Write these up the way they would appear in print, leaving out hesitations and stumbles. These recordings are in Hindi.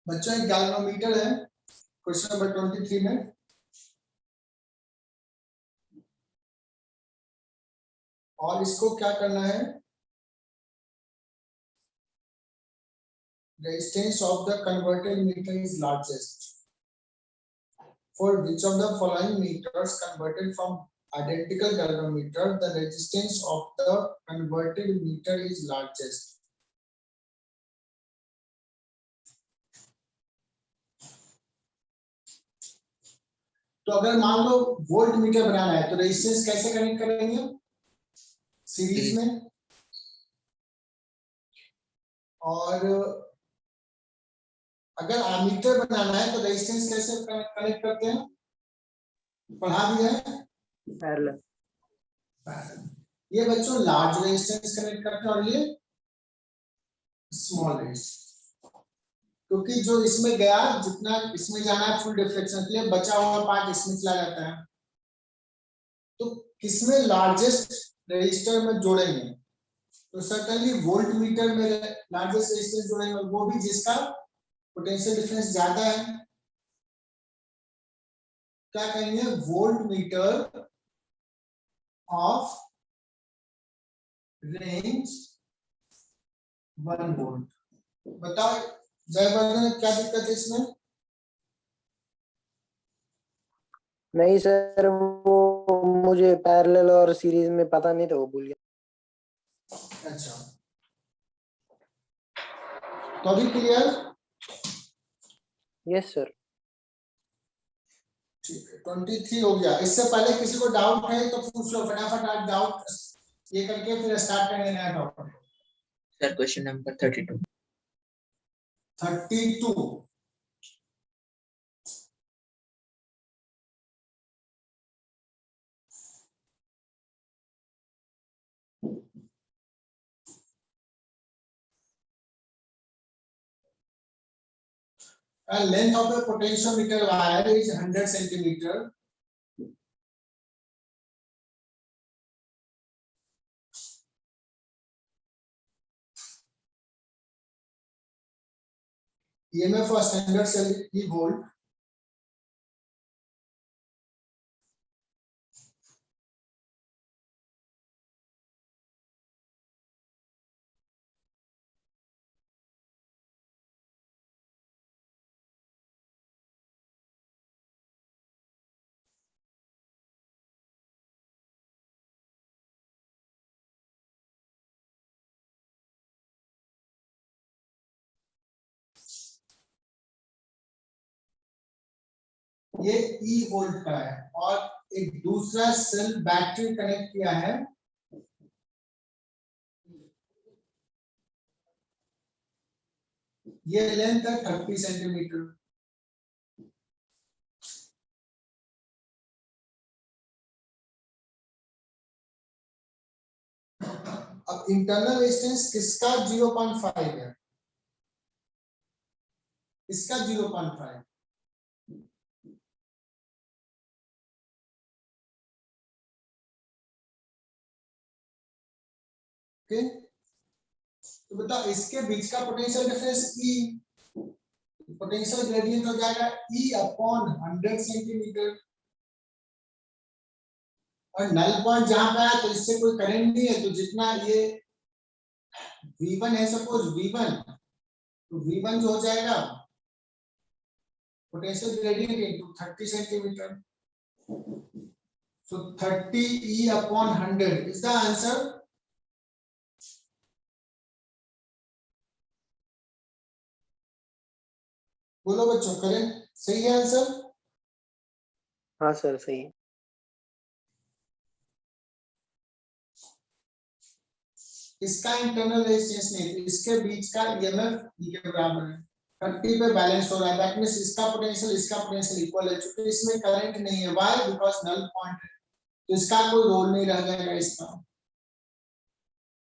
बच्चों एक गैल्वेनोमीटर है क्वेश्चन नंबर 23 में, और इसको क्या करना है, resistance of the converted meter is largest. For which of the following meters converted from identical galvanometer the resistance of the converted meter is largest? तो अगर मान लो वोल्ट मीटर बनाना है तो रेजिस्टेंस कैसे कनेक्ट करेंगे, सीरीज में, और अगर एमीटर बनाना है तो रेजिस्टेंस कैसे कनेक्ट करते हैं, पढ़ा दिया है, पैरेलल। ये बच्चों लार्ज रेजिस्टेंस कनेक्ट करते हैं और ये स्मॉल रेजिस्टेंस, क्योंकि जो इसमें गया जितना इसमें जाना है फुल डिफ्लेक्शन के लिए, बचा हुआ पार्ट इसमें चला जाता है। तो किसमें लार्जेस्ट रेजिस्टर में जोड़ेंगे, तो सर्टेनली वोल्ट मीटर में लार्जेस्ट रेजिस्टेंस जोड़ेंगे, वो भी जिसका पोटेंशियल डिफरेंस ज्यादा है। क्या कहेंगे, volt meter of range 1 volt. बताओ जयवर्धन क्या दिक्कत है इसमें? नहीं सर, वो मुझे पैरेलल और सीरीज में पता नहीं था, वो भूल गया। अच्छा, तो अभी क्लियर? Yes sir. ठीक है, 23 हो गया। इससे पहले किसी को डाउट है तो पूछ लो फटाफट, डाउट ये करके फिर स्टार्ट करेंगे नया topic. Sir question number 32। Length of the potentiometer wire is 100 centimeter. EMF for standard cell E volt. ये E वोल्ट का है और एक दूसरा सेल बैटरी कनेक्ट किया है, ये लेंथ है 30 सेंटीमीटर। अब इंटरनल रेजिस्टेंस किसका 0.5 है, इसका 0.5। ओके, तो बताओ इसके बीच का potential difference E, potential gradient हो जाएगा E अपॉन 100 सेंटीमीटर। और नल पॉइंट जहां पे है तो इससे कोई करंट नहीं है, तो जितना ये V1 है, सपोज V1, तो V1 जो हो जाएगा potential gradient into 30 centimetre, so 30 E upon 100 is the answer. बोलो बच्चों, करें सही है आंसर? हाँ सर सही है। इसका इंटरनल रेजिस्टेंस नहीं, तो इसके बीच का EMF E के बराबर है, 30 पे बैलेंस हो रहा है, दैट मींस इसका पोटेंशियल इक्वल है। चूंकि इसमें करंट नहीं है, व्हाई, बिकॉज़ नल पॉइंट है, तो इसका कोई रोल नहीं रह जाएगा इसका।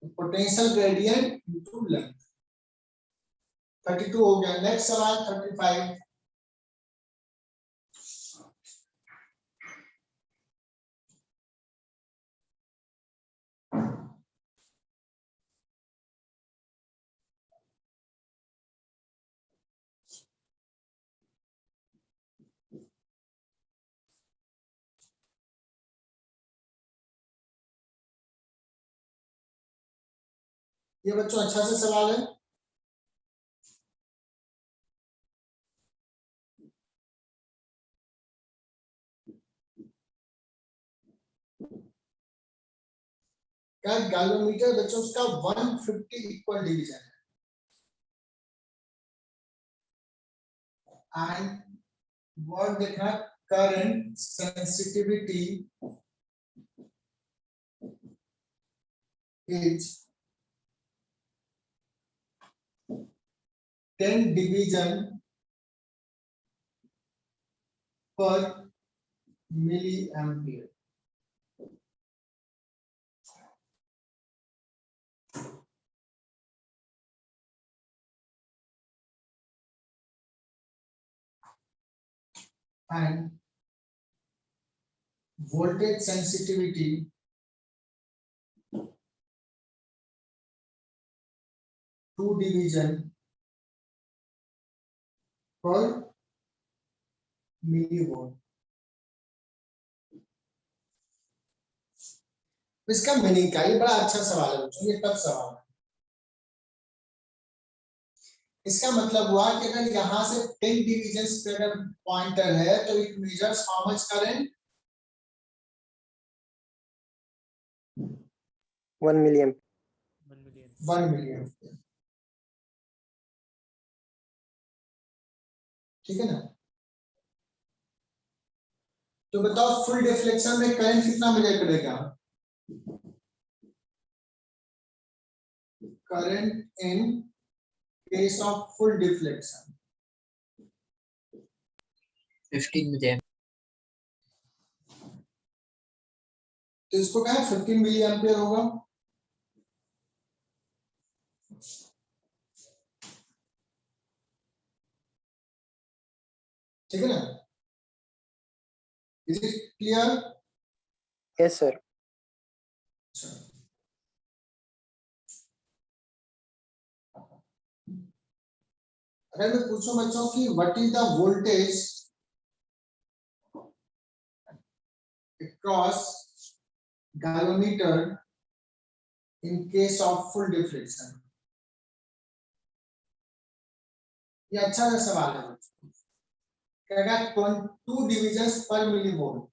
Potential gradient into length. 32 हो गया। नेक्स्ट सवाल 35। ये बच्चों अच्छा सा सवाल है। क्या गैल्वेमीटर बच्चों उसका 150 इक्वल डिवीजन है एंड वर्ड देखना current sensitivity is 10 division per milliampere. And voltage sensitivity two division per millivolt. इसका मीनिंग क्या है? ये बड़ा अच्छा सवाल है बच्चों, ये टफ सवाल है। इसका मतलब हुआ कि अगर यहाँ से 10 डिविजन्स पे अगर पॉइंटर है तो it measures how much current 1 million. 1 million. ठीक है ना? तो बताओ फुल डिफ्लेक्शन में करंट कितना मेजर करेगा? Current in case of full deflection 15 milliamp. तो इसको क्या है 15 मिली एम्पियर होगा। ठीक है ना? Is it clear? Yes, sir. अगर मैं पूछूं बच्चों की what is the voltage across galvanometer in case of full deflection, ये अच्छा सा सवाल है बच्चों। कहेगा 2 डिविजन्स पर मिलीवोल्ट,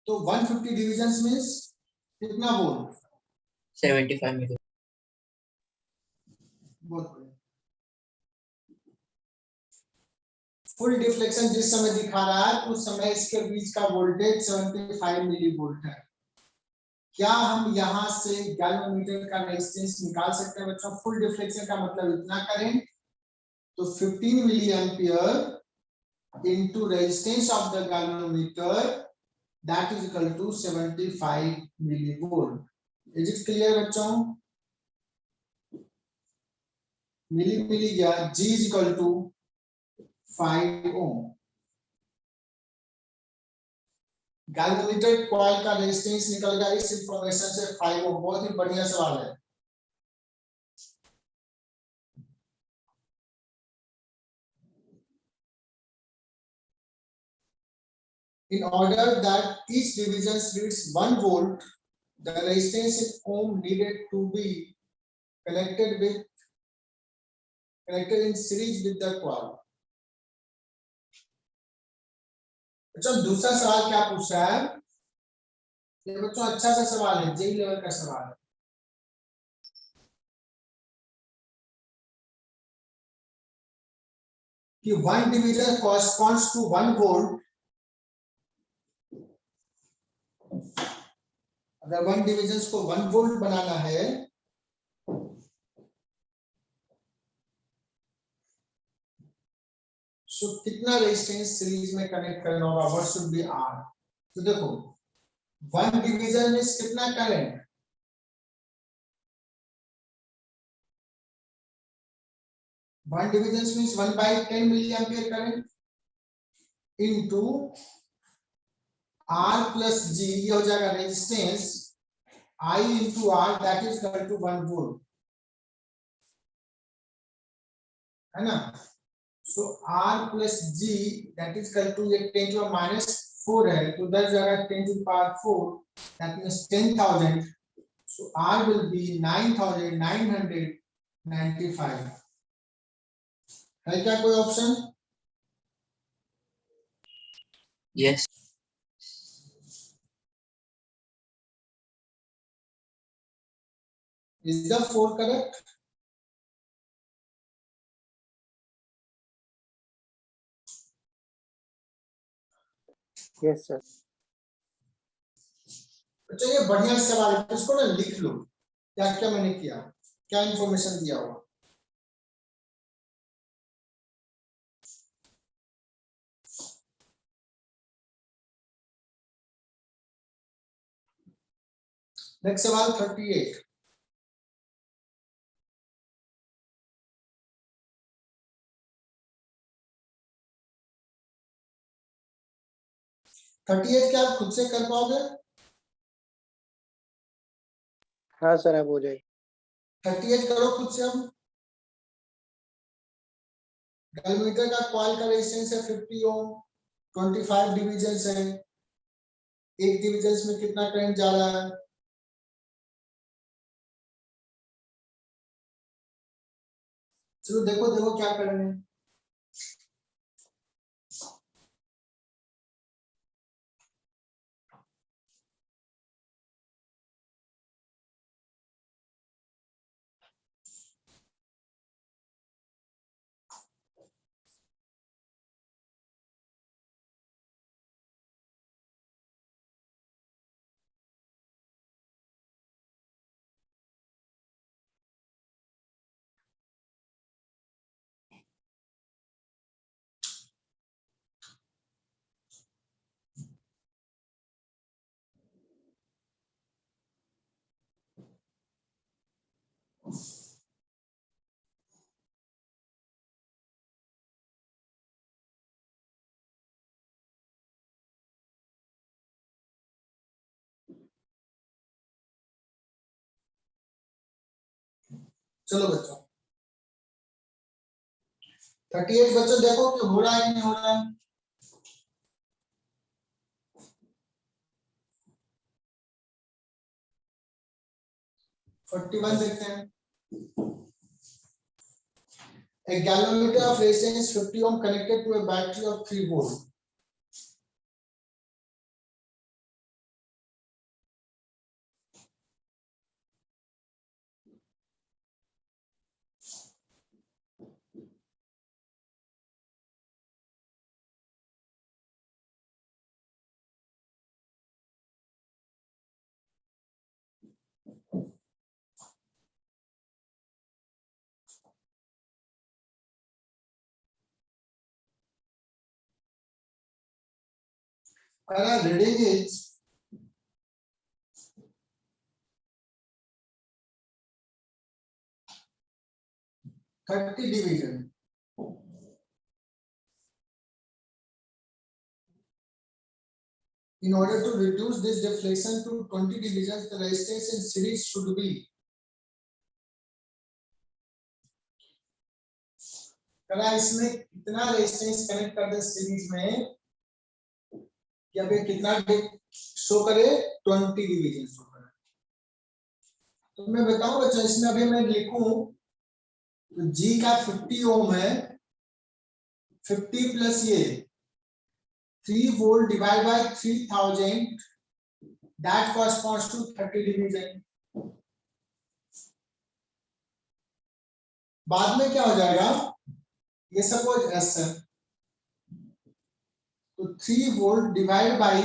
तो 150 डिविजन्स मींस कितना वोल्ट? 75 milliamp. बहुत बढ़िया। फुल डिफ्लेक्शन जिस समय दिखा रहा है उस समय इसके बीच का वोल्टेज 75 मिलीवोल्ट है। क्या हम यहां से गैल्वेनोमीटर का रेजिस्टेंस निकाल सकते हैं बच्चों? फुल डिफ्लेक्शन का मतलब इतना करेंट, तो 15 milliampere into resistance of the galvanometer that is equal to 75 millivolt. Is it clear बच्चों? मिली मिली गया, G is equal to 5 ohm. Galvanometer coil का रेजिस्टेंस निकल गया इस इंफॉर्मेशन से 5 ओम। बहुत ही बढ़िया सवाल है। In order that each division reads 1 volt, the resistance in ohm needed to be connected in series with the coil. अच्छा दूसरा सवाल क्या पूछ रहा है? ये बच्चों अच्छा सा सवाल है, जेई लेवल का सवाल है। कि 1 division corresponds to 1 volt. अगर 1 डिविजन को 1 वोल्ट बनाना है तो कितना रेजिस्टेंस सीरीज में कनेक्ट करना होगा? What should be R? तो देखो 1 डिवीजन में कितना current? 1 division means 1/10 milliampere current into R plus G, ये हो जाएगा resistance I into R, that is equal to 1 volt, है ना। So R plus G that is equal to, ये 10 to the minus 4 है तो 10 जगह 10 to the power 4, that means 10,000. So R will be 9,995. है क्या कोई option? Yes. Is the 4 correct? Yes sir. अच्छा ये बढ़िया सवाल है, इसको ना लिख लो क्या क्या मैंने किया, क्या इंफॉर्मेशन दिया हुआ। नेक्स्ट सवाल 38। क्या आप खुद से कर पाओगे? हाँ सर अब हो जाए। 38 करो खुद से। अब गैल्वेमीटर का कॉइल का रेजिस्टेंस है 50 ओम, 25 डिविजन्स है, एक डिविजन्स में कितना करंट जा रहा है? चलो देखो देखो क्या कर रहे हैं। चलो बच्चों 38 बच्चों देखो कि हो रहा है कि नहीं हो रहा है। वन देखते हैं। A galvanometer of resistance 50 ohm connected to a battery of 3 volt. Reading is 30 division. In order to reduce this deflection to 20 divisions, the resistance in series should be. इसमें कितना रेजिस्टेंस कनेक्ट कर दे सीरीज में कि अभी कितना शो करे 20 डिवीजन शो करे। तो मैं बताऊं बच्चा इसमें अभी मैं लिखूं तो G का 50 ओम है, 50 प्लस ये 3 volt divide by 3000 that corresponds to 30 division. बाद में क्या हो जाएगा, ये सपोज एस है तो 3 वोल्ट डिवाइड बाय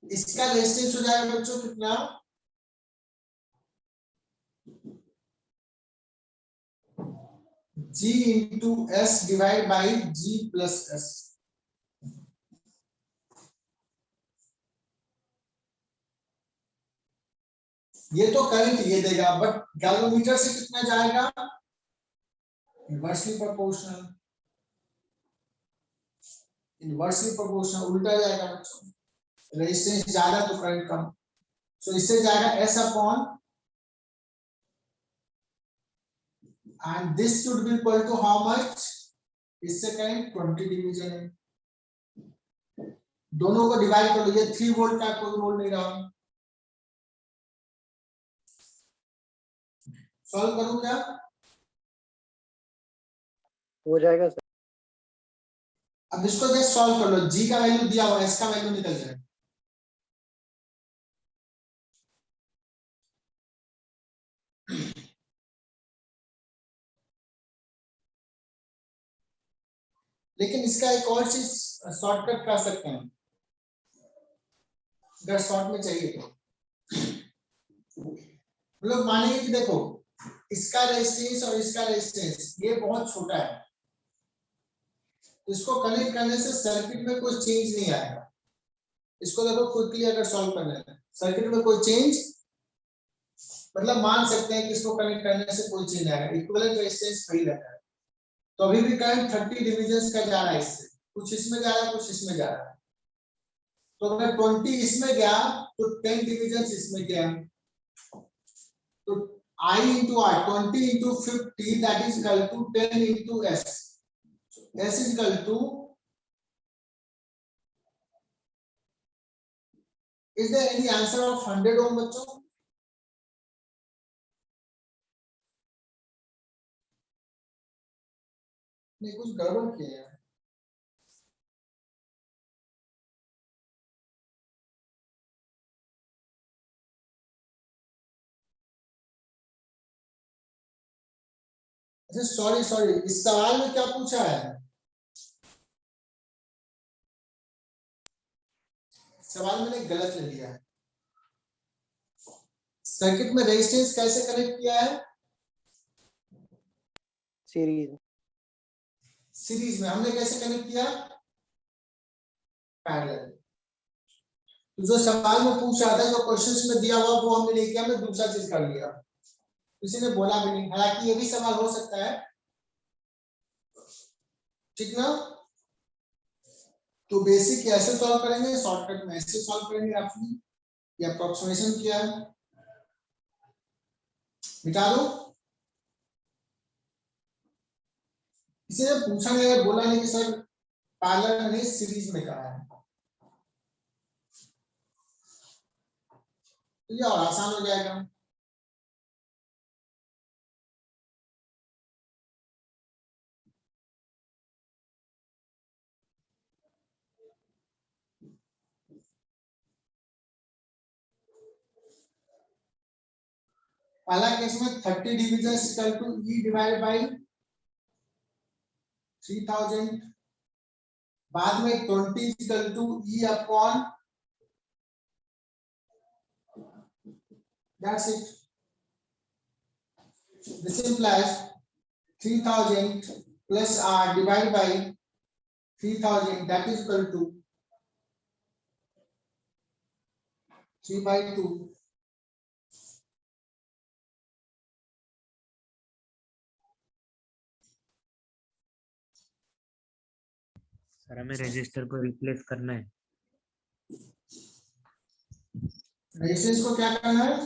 इसका रेजिस्टेंस हो जाएगा बच्चों कितना, G into S divide by G plus S। ये तो करंट ये देगा, बट गैल्वेनोमीटर से कितना जाएगा, इनवर्सली प्रोपोर्शनल, उल्टा जाएगा बच्चों, रेजिस्टेंस ज्यादा तो करंट कम, सो इससे जाएगा S upon, and this should be equal to how much, इससे करेंगे 20 डिवीजन है, दोनों को डिवाइड कर लो, ये 3 वोल्ट का कोई रोल नहीं रहा, सॉल्व करूं क्या, हो जाएगा सर। अब इसको जस्ट सॉल्व कर लो, G का वैल्यू दिया हुआ है, S का वैल्यू निकल जाएगा, लेकिन इसका एक और चीज शॉर्टकट कर सकते हैं, अगर शॉर्ट में चाहिए तो, हम लोग मानेंगे कि देखो इसका रेजिस्टेंस और इसका रेजिस्टेंस ये बहुत छोटा है, इसको कनेक्ट करने से सर्किट में कोई चेंज नहीं आएगा, इसको देखो क्विकली अगर सॉल्व करना है, सर्किट में कोई चेंज, मतलब मान सकते हैं कि इसको कनेक्ट करने से कोई चेंज आएगा, इक्विवेलेंट रेजिस्टेंस वही रहता है, तो अभी भी करंट 30 डिविजन्स का जा रहा है, इससे कुछ इसमें जा रहा है, कुछ इसमें जा रहा है, तो अगर 20 इसमें गया तो 10 डिविजन्स इसमें गया, तो I into R 20 into 50 that is equal to 10 into S, S is equal to, is there any answer of 100 ohm बच्चों, नहीं कुछ गड़बड़ किया है, अच्छा सॉरी इस सवाल में क्या पूछा है, सवाल मैंने गलत ले लिया है, सर्किट में रेजिस्टेंस कैसे कनेक्ट किया है, सीरीज में, हमने कैसे कनेक्ट किया, पैरेलल, तो जो सवाल में पूछा था, जो क्वेश्चंस में दिया हुआ वो हमने नहीं किया, हमने दूसरा चीज कर लिया, किसी ने बोला भी नहीं, हालांकि ये भी सवाल हो सकता है, ठीक ना, तो बेसिक ऐसे सॉल्व करेंगे, शॉर्टकट में ऐसे सॉल्व करेंगे, आपने ये अप्रोक्सीमेशन किया है, मिटा दो, किसी ने पूछा नहीं, बोला नहीं कि सर पैरेलल नहीं सीरीज में कहा है, तो ये और आसान हो जाएगा, पहला केस में 30 division equal to E divided by 3000, बाद में 20 equal to E upon, that's it, this implies 3000 plus R divided by 3000, that is equal to 3/2, sir हमें रजिस्टर को रिप्लेस करना है, रेजिस्टेंस को क्या करना है,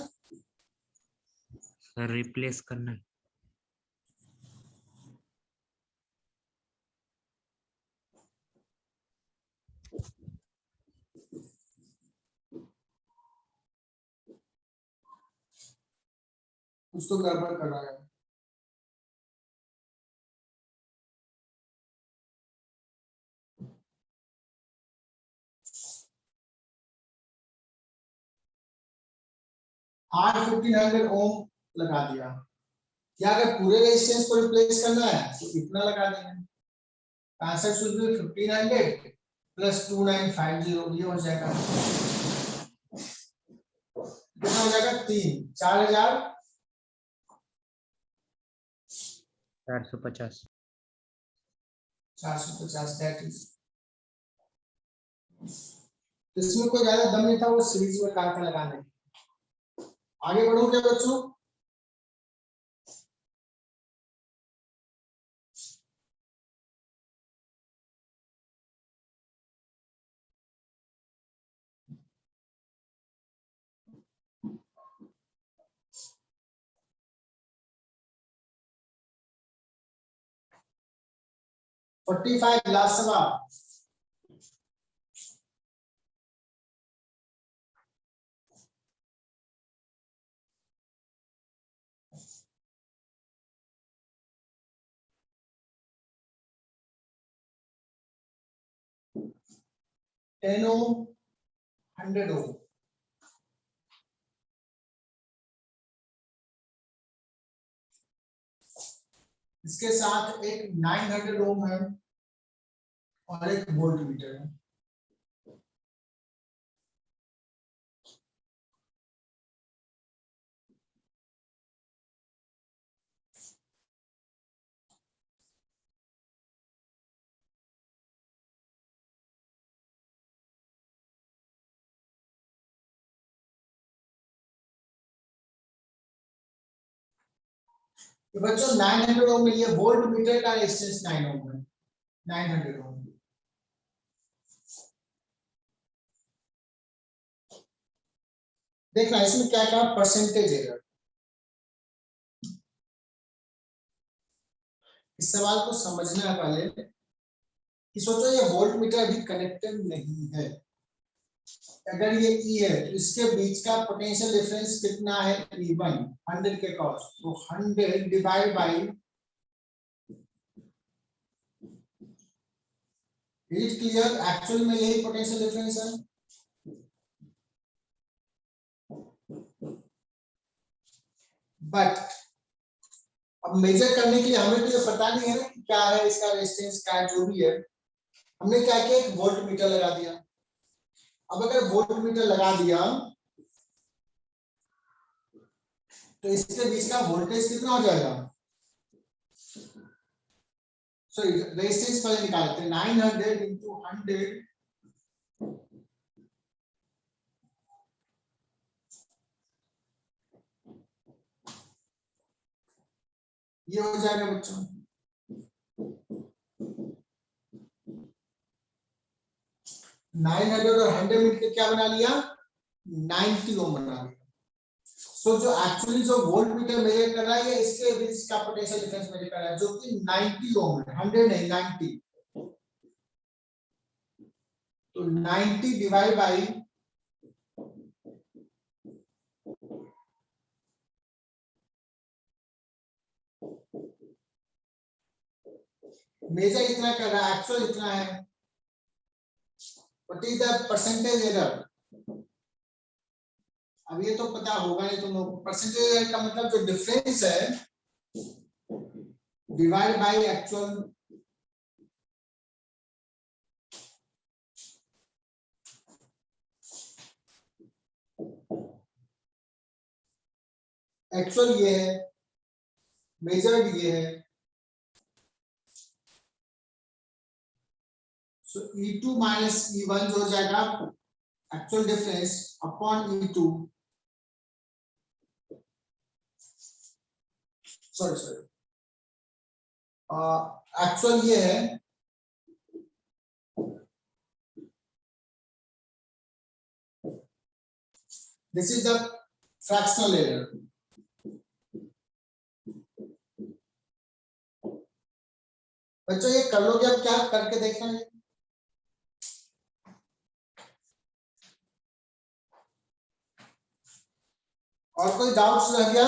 सर रिप्लेस करना है, कुछ तो गड़बड़ कर रहा है, R 1500 ओम लगा दिया, क्या अगर पूरे रेजिस्टेंस को रिप्लेस करना है तो इतना लगा देंगे, आंसर शुड बी 1500 प्लस 2950, ये हो जाएगा, कितना हो जाएगा, 450, 450, दैट इज, इसमें कोई ज्यादा दम नहीं था, वो सीरीज में कहा था लगाने, आगे बढ़ो क्या बच्चों? फोर्टी फाइव लास्ट सवाल। टेन ओम, 100 ओम। इसके साथ एक 900 ओम है और एक वोल्ट मीटर है। तो बच्चों 900 ओम में ये वोल्ट मीटर का रेजिस्टेंस 9 ओम है, 900 ओम। देखना इसमें क्या क्या परसेंटेज है। इस सवाल को समझना है पहले कि सोचो ये वोल्ट मीटर अभी कनेक्टेड नहीं है। अगर ये E है तो इसके बीच का पोटेंशियल डिफरेंस कितना है? E1 100 के क्रॉस, तो 100 divide by, is clear? Actual में यही पोटेंशियल डिफरेंस है। बट अब मेजर करने के लिए हमें तो ये पता नहीं है ना कि क्या है इसका रेजिस्टेंस, क्या जो भी है। हमने क्या किया, एक वोल्ट मीटर लगा दिया। अब अगर वोल्ट मीटर लगा दिया तो इसके बीच का वोल्टेज कितना हो जाएगा? सॉरी रेजिस्टेंस पहले निकालते हैं, 900 इंटू 100 ये हो जाएगा बच्चों 900 और 100 मिलकर क्या बना लिया? 90 ओम बना लिया। सो जो एक्चुअली जो वोल्ट मीटर मेजर कर रहा है ये इसके बीच का पोटेंशियल डिफरेंस मेजर कर रहा है, जो कि 90 ओम है, 100 नहीं 90। तो 90 डिवाइड बाई मेजर इतना कर रहा है, एक्चुअल इतना है। What is the percentage error? अब ये तो पता होगा नहीं तुम लोग। परसेंटेज एरर का मतलब जो डिफरेंस है डिवाइड बाय एक्चुअल। एक्चुअल ये है, मेजर्ड ये है। सो E2 माइनस E1 जो हो जाएगा actual difference upon E2, sorry actual ये है, this is the fractional error. बच्चों ये कर लोगे? अब क्या करके देखना है? और कोई डाउट्स रह गया?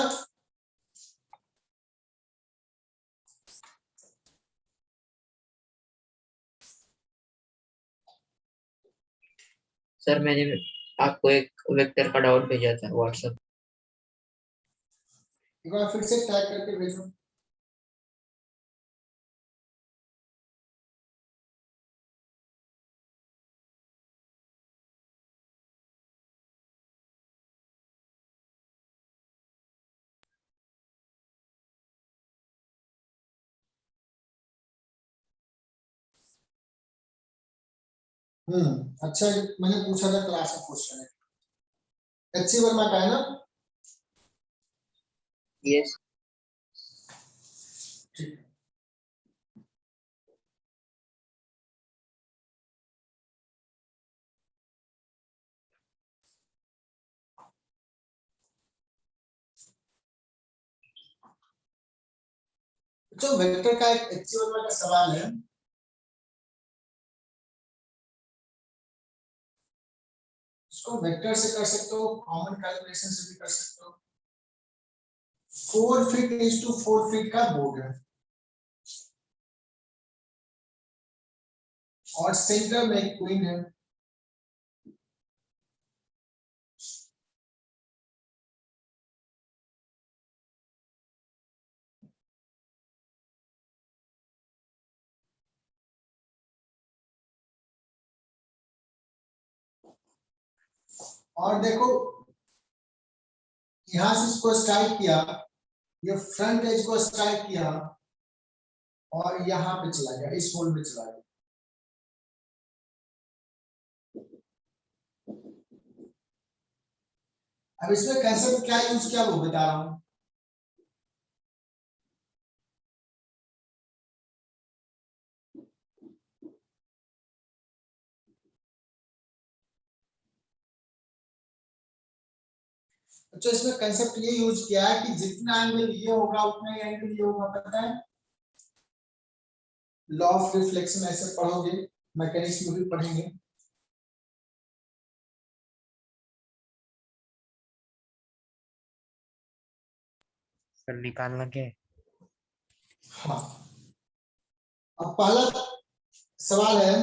सर मैंने आपको एक वेक्टर का डाउट भेजा था व्हाट्सएप। एक बार फिर से टैग करके भेजो। अच्छा, मैंने पूछा था क्लास में क्वेश्चन है, HC वर्मा का है ना? Yes. ठीक है। जो वेक्टर का एक HCF का सवाल है, इसको वेक्टर से कर सकते हो, कॉमन कैलकुलेशन से भी कर सकते हो। 4 फीट इज टू 4 फीट का बोर्ड है और सेंटर में एक क्वीन है। और देखो यहां से इसको स्ट्राइक किया, ये फ्रंट एज को स्ट्राइक किया और यहाँ पे चला गया, इस होल में चला गया। अब इसमें कंसेप्ट क्या यूज किया वो बता रहा हूं। अच्छा, इसमें कंसेप्ट ये यूज किया है कि जितना एंगल ये होगा उतना ही एंगल ये होगा, पता है। लॉ ऑफ रिफ्लेक्शन ऐसे पढ़ोगे, मैकेनिक्स में भी पढ़ेंगे। सर निकालना क्या है? हाँ, अब पहला सवाल है,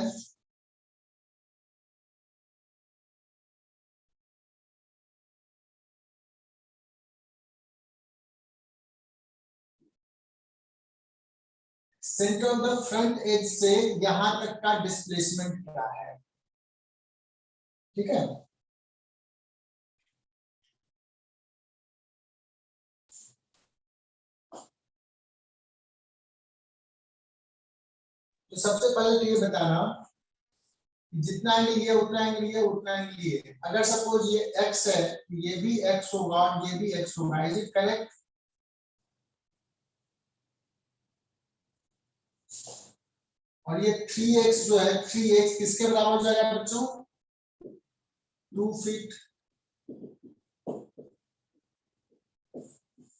centre of the front edge से यहां तक का डिस्प्लेसमेंट क्या है। ठीक है, तो सबसे पहले तो ये बताना जितना एंगल ये उतना एंगल ये उतना एंगल ये। अगर सपोज ये x है, ये भी x होगा और ये भी x होगा, इज इट करेक्ट। और ये 3x जो है, 3x किसके बराबर हो जाएगा बच्चों? 2 फीट।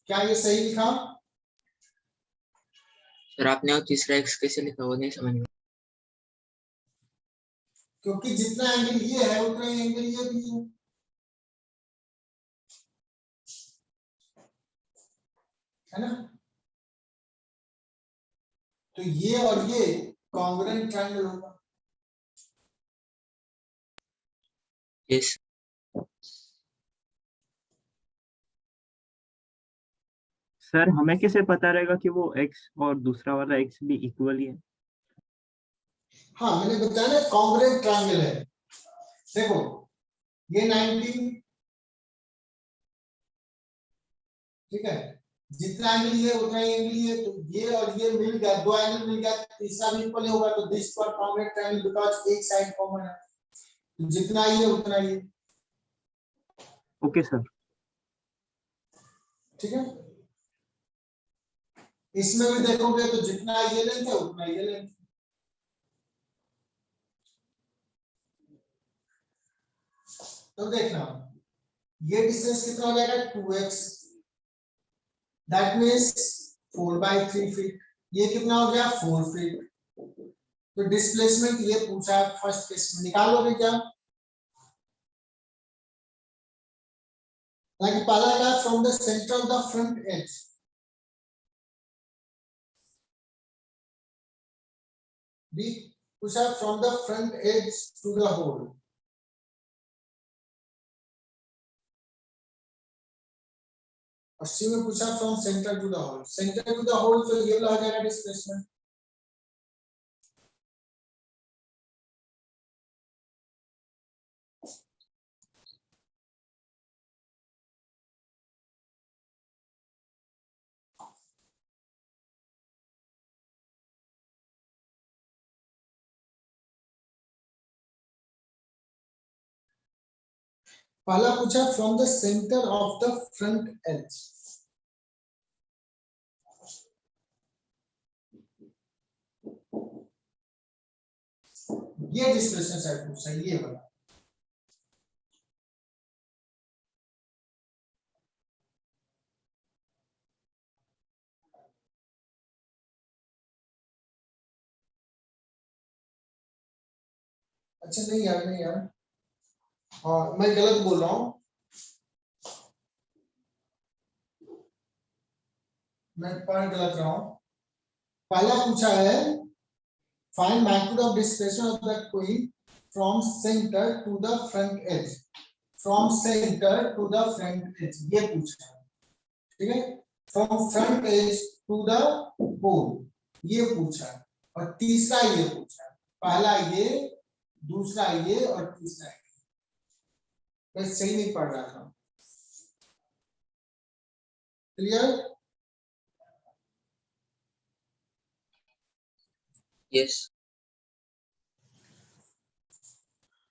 क्या ये सही लिखा? सर आपने वो तीसरा एक्स कैसे लिखा वो नहीं समझ में। क्योंकि जितना एंगल ये है उतना ही एंगल ये भी है ना। तो ये और ये कॉन्ग्रुएंट ट्रायंगल होगा। यस। सर हमें कैसे पता रहेगा कि वो x और दूसरा वाला x भी इक्वल ही है? हाँ, मैंने बताया ना कॉन्ग्रुएंट ट्रायंगल है। देखो ये 90, ठीक है, जितना एंगल ये उतना ही एंगल ये, तो ये और ये मिल गया, दो एंगल मिल गया, तीसरा भी इक्वल होगा, तो this for congruent triangle because एक साइड कॉमन है, तो जितना ये उतना ये। Okay sir. ठीक है, इसमें भी देखोगे तो जितना ये लेंथ है उतना ये लेंथ। तो देखना ये डिस्टेंस कितना हो जाएगा 2x, दैट मींस 4/3 फीट। ये कितना हो गया 4 फीट। तो डिस्प्लेसमेंट ये पूछा है फर्स्ट केस में, निकाल लोगे क्या? लाइक पहला है from the center of the front edge, B पूछा from the front edge to the hole. और सी में पूछा from center to the hole. Center to the hole तो ये वाला हो जाएगा डिस्प्लेसमेंट। पहला पूछा from the center of the front edge, ये डिस्प्लेसमेंट साइड फोर्स है, ये वाला। अच्छा नहीं यार, नहीं यार, हाँ मैं गलत बोल रहा हूँ, मैं पॉइंट गलत रहा हूँ। पहला पूछा है find magnitude of displacement of the coin from center to the front edge, from center to the front edge, ये पूछा है, ठीक है। From front edge to the pole, ये पूछा है। और तीसरा ये पूछा है, पहला ये, दूसरा ये और तीसरा ये। मैं सही नहीं पढ़ रहा था, क्लियर? यस।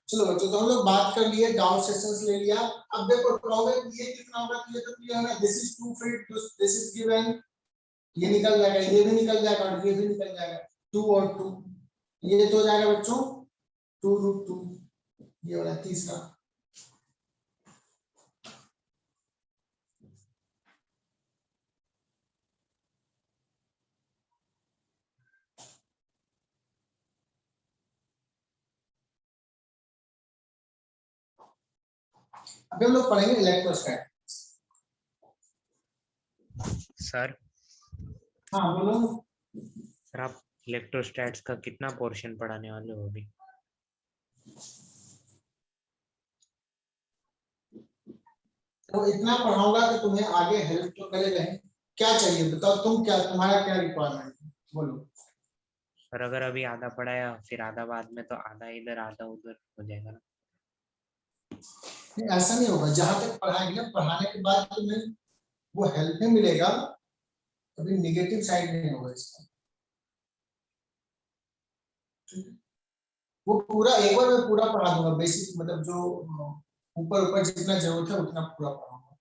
चलो बच्चों, तो हम लोग बात कर लिए, डाउन सेशंस ले लिया। अब देखो प्रॉब्लम ये कितना होगा, ये तो क्लियर है, this is 2 feet, this is given, ये निकल जाएगा, ये भी निकल जाएगा और ये भी निकल जाएगा, 2 और 2, ये तो हो जाएगा बच्चों 2√2, ये वाला तीसरा। अभी हम लोग पढ़ेंगे इलेक्ट्रोस्टैटिक्स। सर हाँ बोलो। सर आप इलेक्ट्रोस्टैट्स का कितना पोर्शन पढ़ाने वाले हो अभी? तो इतना पढ़ाऊंगा कि तुम्हें आगे हेल्प तो करेगा ही। क्या चाहिए बताओ, तुम क्या, तुम्हारा क्या रिक्वायरमेंट है, बोलो। सर अगर अभी आधा पढ़ाया फिर आधा बाद में, तो आधा इधर आधा उधर हो जाएगा ना? नहीं ऐसा नहीं होगा, जहां तक पढ़ाएंगे ना, पढ़ाने के बाद तुम्हें वो हेल्प में मिलेगा, कभी निगेटिव साइड नहीं होगा इसका। वो पूरा एक बार मैं पूरा पढ़ा दूंगा, बेसिक मतलब जो ऊपर ऊपर जितना जरूरत है उतना पूरा पढ़ाऊंगा।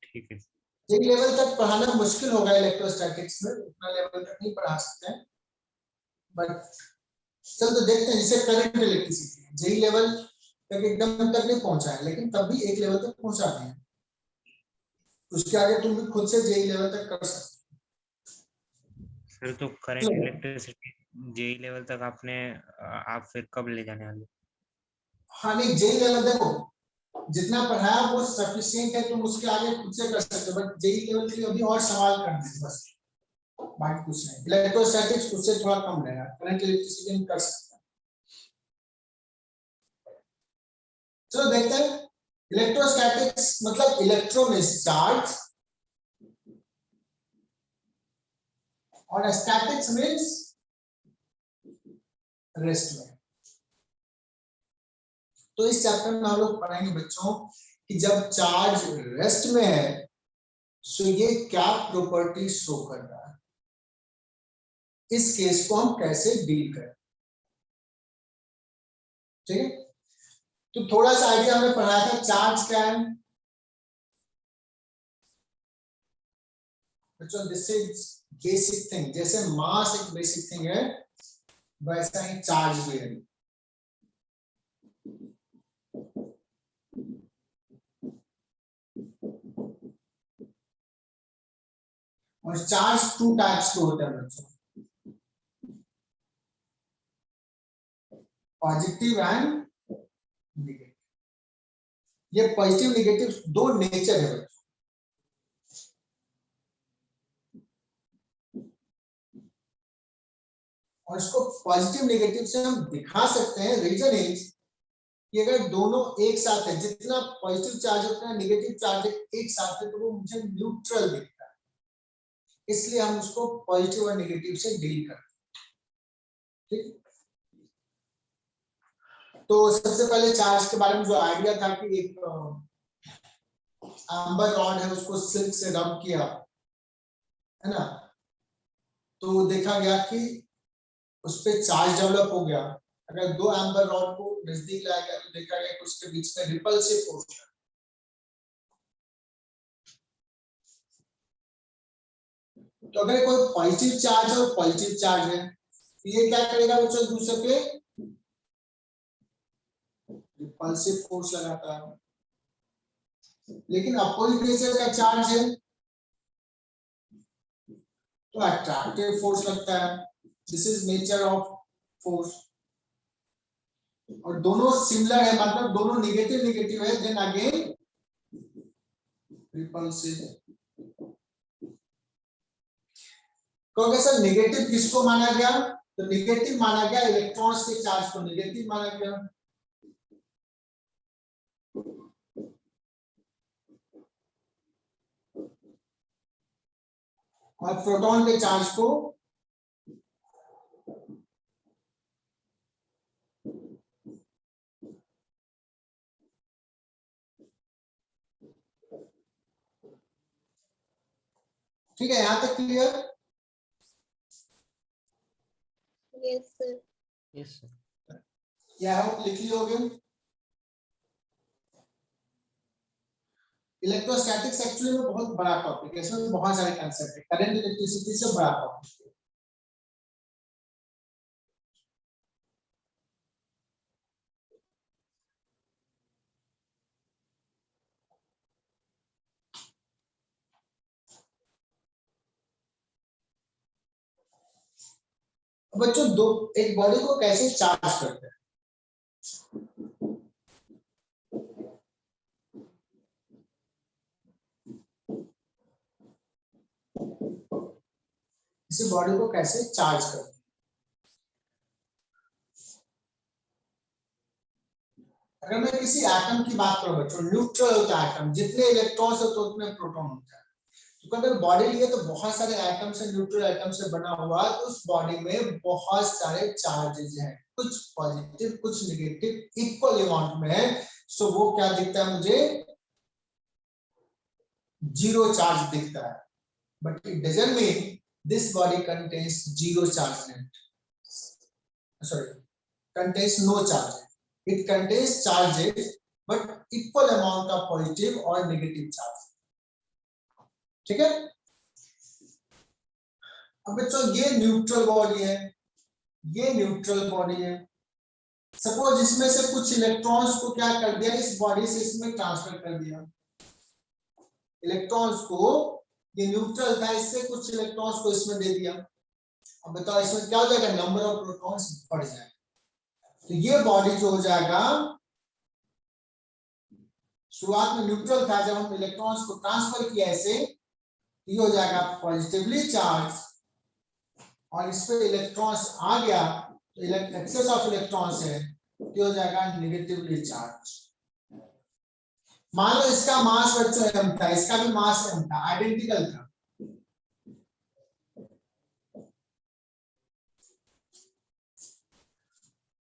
ठीक है। एक लेवल तक पढ़ाना मुश्किल होगा इलेक्ट्रोस्टैटिक्स में, उतना लेवल तक नहीं पढ़ा सकते हैं, बट चल तो देखते हैं। जैसे करंट इलेक्ट्रिसिटी जेई लेवल तक एकदम तक नहीं पहुंचा है, लेकिन तब भी एक लेवल तक पहुंचा दिए, उसके आगे तुम भी खुद से जेई लेवल तक कर सकते हो। सर तो करंट इलेक्ट्रिसिटी जेई लेवल तक आपने आप फिर कब ले जाने वाले? हाँ नहीं, जेई लेवल देखो जितना पढ़ाया वो सफिशिएंट है, तुम उसके आगे खुद से कर सकते हो, बट जेई लेवल के लिए अभी और सवाल करने हैं बस, बाकी कुछ नहीं। इलेक्ट्रोस्टैटिक्स उससे थोड़ा कम रहेगा, करंट इलेक्ट्रिसिटी में कर सकते हैं। चलो देखते हैं। इलेक्ट्रोस्टैटिक्स मतलब इलेक्ट्रो में चार्ज और स्टैटिक्स मींस रेस्ट में। तो इस चैप्टर में हम लोग पढ़ेंगे बच्चों कि जब चार्ज रेस्ट में है तो ये क्या प्रॉपर्टी शो कर रहा है, इस केस को हम कैसे डील करें, ठीक है। तो थोड़ा सा आइडिया हमने पढ़ाया था, चार्ज क्या है बच्चों, दिस इज बेसिक थिंग। जैसे मास एक बेसिक थिंग है, वैसा ही चार्ज भी है। और चार्ज 2 टाइप्स के होते हैं बच्चों, पॉजिटिव एंड नेगेटिव। ये पॉजिटिव नेगेटिव दो नेचर है बच्चों। और इसको पॉजिटिव नेगेटिव से हम दिखा सकते हैं, रीजन इज कि अगर दोनों एक साथ है, जितना पॉजिटिव चार्ज उतना नेगेटिव चार्ज एक साथ है, तो वो मुझे न्यूट्रल दिखता है, इसलिए हम उसको पॉजिटिव और नेगेटिव से डील करते हैं, ठीक। तो सबसे पहले चार्ज के बारे में जो आइडिया था कि एक एम्बर रॉड है, उसको सिल्क से रब किया है ना, तो देखा गया कि उस पर चार्ज डेवलप हो गया। अगर दो एम्बर रॉड को नजदीक लाया गया तो देखा गया कि उसके बीच में रिपल्सिव फोर्स है। तो अगर कोई पॉजिटिव चार्ज है और पॉजिटिव चार्ज है, ये क्या करेगा बच्चों, दूसरे पे रिपल्सिव फोर्स लगाता है, लेकिन अपोजिट नेचर का चार्ज है तो अट्रैक्टिव फोर्स लगता है। This is nature of force. और दोनों सिमिलर है, मतलब दोनों नेगेटिव नेगेटिव है, देन अगेन रिपल्सिव। क्योंकि सर नेगेटिव किसको माना गया, तो नेगेटिव माना गया इलेक्ट्रॉन्स के चार्ज को नेगेटिव माना गया, और प्रोटॉन के चार्ज को ठीक है। यहां तक clear? Yes sir. Yes sir. या लिख लियोगे। इलेक्ट्रोस्टैटिक्स एक्चुअली में बहुत बड़ा टॉपिक है, इसमें बहुत सारे कांसेप्ट है, करंट इलेक्ट्रिसिटी से बड़ा टॉपिक है। बच्चों दो एक बॉडी को कैसे चार्ज करते हैं, इसी बॉडी को कैसे चार्ज करते हैं। अगर मैं किसी एटम की बात करूं बच्चों, न्यूट्रल होता है एटम, जितने इलेक्ट्रॉन्स होते हैं उतने प्रोटॉन होता है। तो अगर बॉडी लिए तो बहुत सारे एटम से, न्यूट्रल एटम से बना हुआ, तो उस बॉडी में बहुत सारे चार्जेस हैं, कुछ पॉजिटिव कुछ नेगेटिव इक्वल अमाउंट में है। सो वो क्या दिखता है मुझे, जीरो चार्ज दिखता है, but it doesn't mean this body contains zero charge net, sorry contains no charge. It contains charges but equal amount of positive or negative charge. ठीक है। अब बच्चों ये न्यूट्रल बॉडी है, ये न्यूट्रल बॉडी है। सपोज इसमें से कुछ इलेक्ट्रॉन्स को क्या कर दिया, इस बॉडी से इसमें ट्रांसफर कर दिया इलेक्ट्रॉन्स को, ये न्यूट्रल था, इससे कुछ इलेक्ट्रॉन्स को इसमें दे दिया। अब बताओ इसमें क्या हो जाएगा, नंबर ऑफ प्रोटॉन्स बढ़ जाएगा। तो ये बॉडी जो हो जाएगा, शुरुआत में न्यूट्रल था, जब हम इलेक्ट्रॉन्स को ट्रांसफर किया ऐसे, ये हो जाएगा पॉजिटिवली चार्ज, और इस पे इलेक्ट्रॉन्स आ गया तो एक्सेस ऑफ इलेक्ट्रॉन्स है, ये हो जाएगा नेगेटिवली चार्ज। मान लो इसका मास बच्चों m था, इसका भी मास m था, आइडेंटिकल था,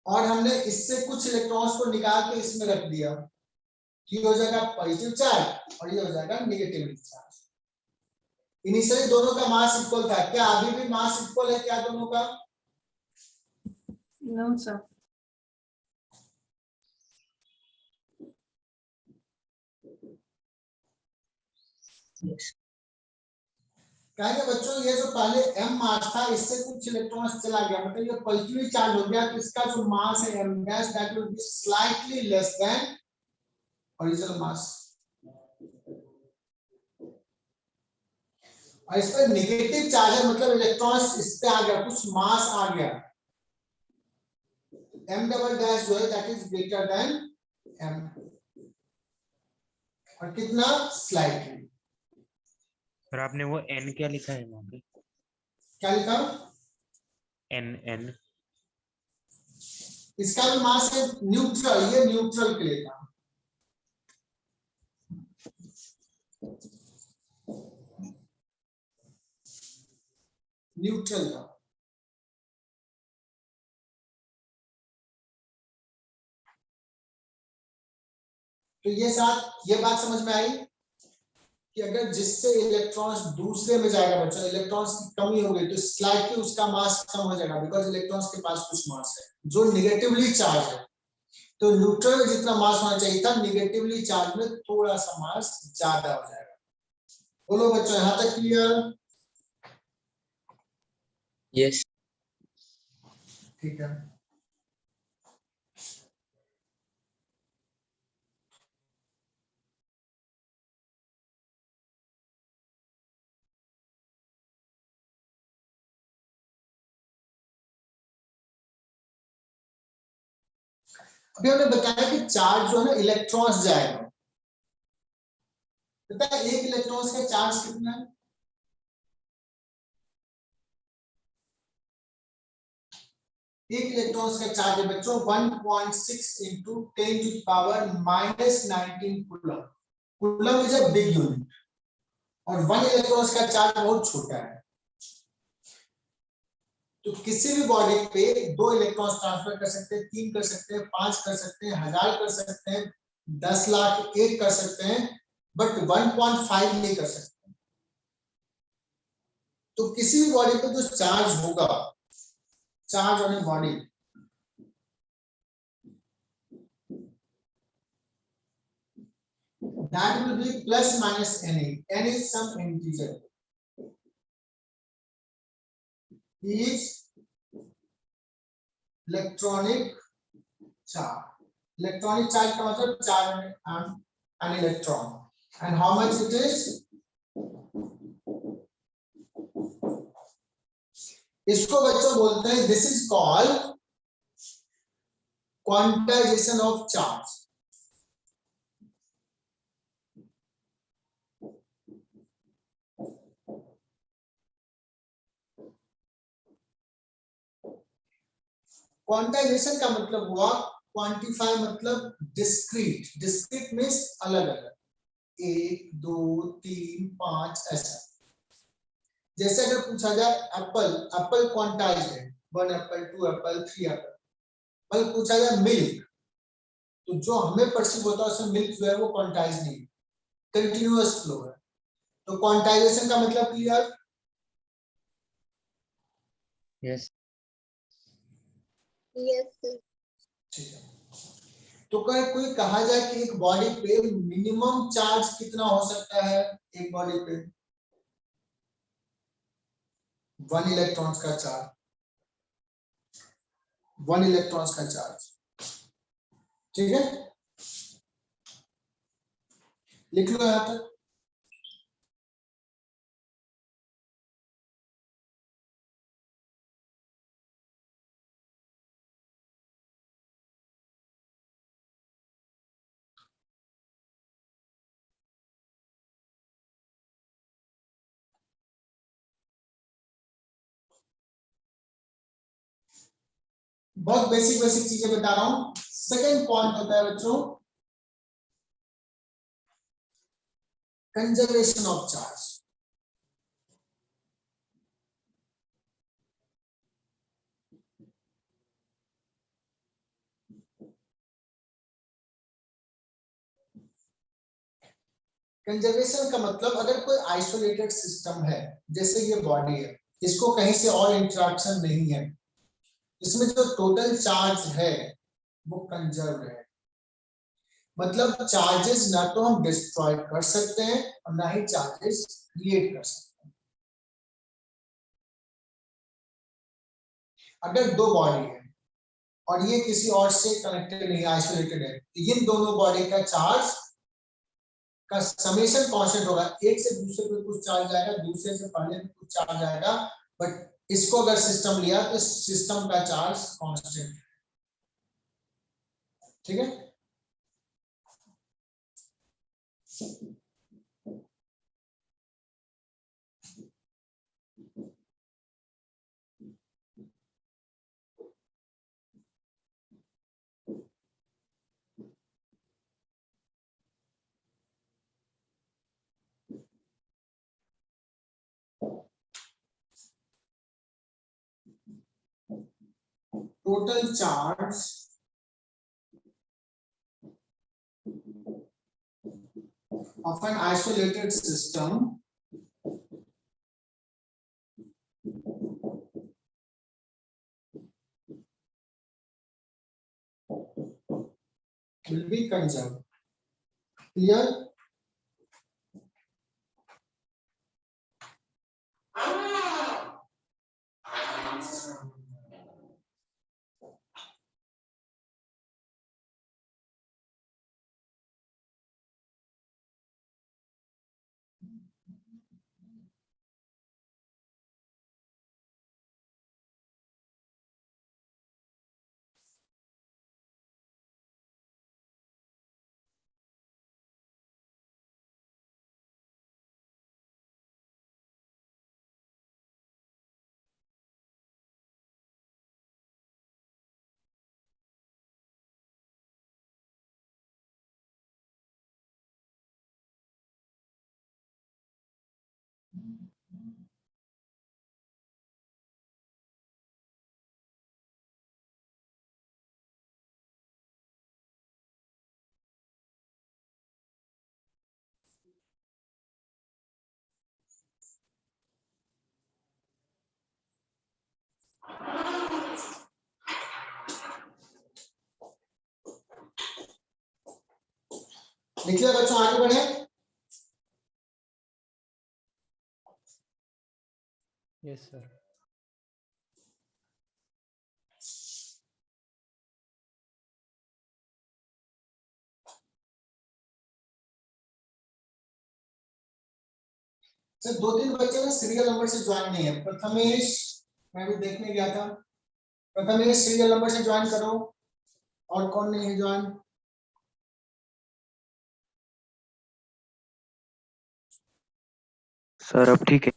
और हमने इससे कुछ इलेक्ट्रॉन्स को निकाल के इसमें रख दिया, ये हो जाएगा पॉजिटिव चार्ज और ये हो जाएगा नेगेटिव चार्ज। इनिशियली दोनों का मास इक्वल था, क्या अभी भी मास इक्वल है क्या दोनों का? No sir. कहेंगे बच्चों ये जो पहले m मास था, इससे कुछ इलेक्ट्रॉन्स चला गया, मतलब ये पॉजिटिवली चार्ज हो गया, तो इसका जो मास है m dash, that will be slightly less than original mass. और इस पर नेगेटिव चार्ज है, मतलब इलेक्ट्रॉन्स इस पे आ गया, कुछ मास आ गया, m डबल डैश जो है that is greater than m, और कितना, स्लाइटली। और आपने वो n क्या लिखा है वहां पे? क्या लिखा? n इसका भी मास है न्यूट्रल, ये न्यूट्रल के लिए था। न्यूट्रल का तो ये बात समझ में आई कि अगर जिससे इलेक्ट्रॉन्स दूसरे में जाएगा बच्चों, इलेक्ट्रॉन्स की कमी हो गई तो स्लाइटली उसका मास कम हो जाएगा, बिकॉज इलेक्ट्रॉन्स के पास कुछ मास है जो नेगेटिवली चार्ज है। तो न्यूट्रल में जितना मास होना चाहिए था, नेगेटिवली चार्ज में थोड़ा सा मास ज्यादा हो जाएगा। बोलो बच्चों, यहां तक क्लियर? यस। ठीक है, अभी हमने बताया कि चार्ज जो है ना इलेक्ट्रॉन्स जाएगा। पता है एक इलेक्ट्रॉन्स का चार्ज कितना है? एक इलेक्ट्रॉन्स का चार्ज है बच्चों 1.6 into 10 to the power -19 coulomb. Coulomb is a big unit और 1 इलेक्ट्रॉन्स का चार्ज बहुत छोटा है। तो किसी भी बॉडी पे 2 इलेक्ट्रॉन्स ट्रांसफर कर सकते हैं, 3 कर सकते हैं, 5 कर सकते हैं, 1000 कर सकते हैं, 10 लाख 1 कर सकते हैं, बट 1.5 नहीं कर सकते। तो किसी भी बॉडी पे जो चार्ज होगा, charge on a body, that will be plus minus n. N is some integer. Is electronic charge. Electronic charge का मतलब charge on an electron. And how much it is? इसको बच्चों बोलते हैं, this is called quantization of charge. Quantization का मतलब हुआ, क्वांटिफाई मतलब डिस्क्रीट। डिस्क्रीट मीन्स अलग अलग, 1 2 3 5 ऐसा। जैसे अगर पूछा जाए एप्पल, एप्पल क्वांटाइज्ड है, 1 एप्पल 2 एप्पल 3 एप्पल। बल पूछा जाए मिल्क, तो जो हमें परसीव होता है उसमें मिल्क जो है वो क्वांटाइज नहीं, कंटिन्यूअस फ्लो है। तो क्वांटाइजेशन का मतलब क्लियर? Yes Yes, sir. ठीक है। तो अगर कोई कहा जाए कि एक बॉडी पे मिनिमम चार्ज कितना हो सकता है, एक बॉडी पे 1 इलेक्ट्रॉन्स का चार्ज, 1 इलेक्ट्रॉन्स का चार्ज, ठीक है, लिख लो यहां तक। बहुत बेसिक बेसिक चीजें बता रहा हूं। सेकंड पॉइंट होता है बच्चों कंजर्वेशन ऑफ चार्ज। कंजर्वेशन का मतलब अगर कोई आइसोलेटेड सिस्टम है, जैसे ये बॉडी है, इसको कहीं से और इंटरेक्शन नहीं है, इसमें जो टोटल चार्ज है वो कंजर्व है। मतलब चार्जेस ना तो हम डिस्ट्रॉय कर सकते हैं और ना ही चार्जेस क्रिएट कर सकते हैं। अगर दो बॉडी है और ये किसी और से कनेक्टेड नहीं, आइसोलेटेड है, तो इन दोनों बॉडी का चार्ज का समेशन कांस्टेंट होगा। एक से दूसरे पे कुछ चार्ज आएगा, दूसरे से पहले पे कुछ चार्ज आएगा, बट इसको अगर सिस्टम लिया तो सिस्टम का चार्ज कांस्टेंट, ठीक है। Total charge of an isolated system will be conserved. Clear? लिख लिया बच्चों, आगे बढ़े। Yes sir. सर 2-3 बच्चे ना सीरियल नंबर से ज्वाइन नहीं है। प्रथमेश, मैं भी देखने गया था। प्रथमेश सीरियल नंबर से ज्वाइन करो। और कौन नहीं है ज्वाइन? सर अब ठीक है।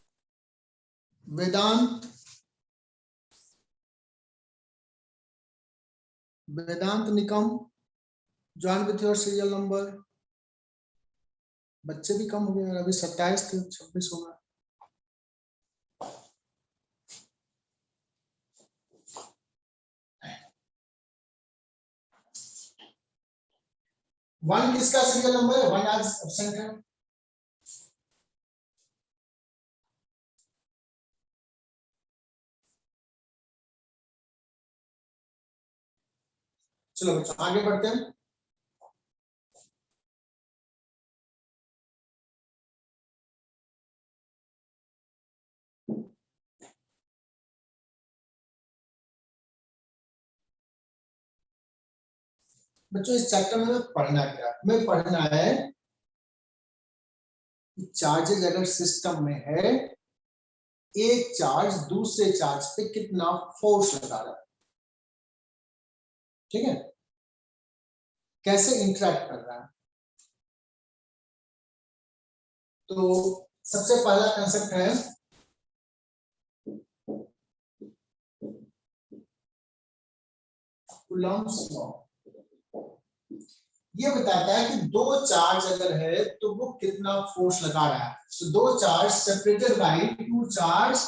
Vedant, Vedant Nikam, join with your serial number. बच्चे भी कम हो गए, अभी 27 थे, 26 हो गए। वन किसका सीरियल नंबर है? वन आज एब्सेंट है। चलो बच्चों आगे बढ़ते हैं। बच्चों इस चैप्टर में हमें पढ़ना क्या है? हमें पढ़ना है कि चार्जेज अगर सिस्टम में है, एक चार्ज दूसरे चार्ज पे कितना फोर्स लगा रहा है, ठीक है, कैसे इंटरेक्ट कर रहा है। तो सबसे पहला कंसेप्ट है कूलम्ब्स लॉ। ये बताता है कि दो चार्ज अगर है तो वो कितना फोर्स लगा रहा है। तो दो charge separated by two charge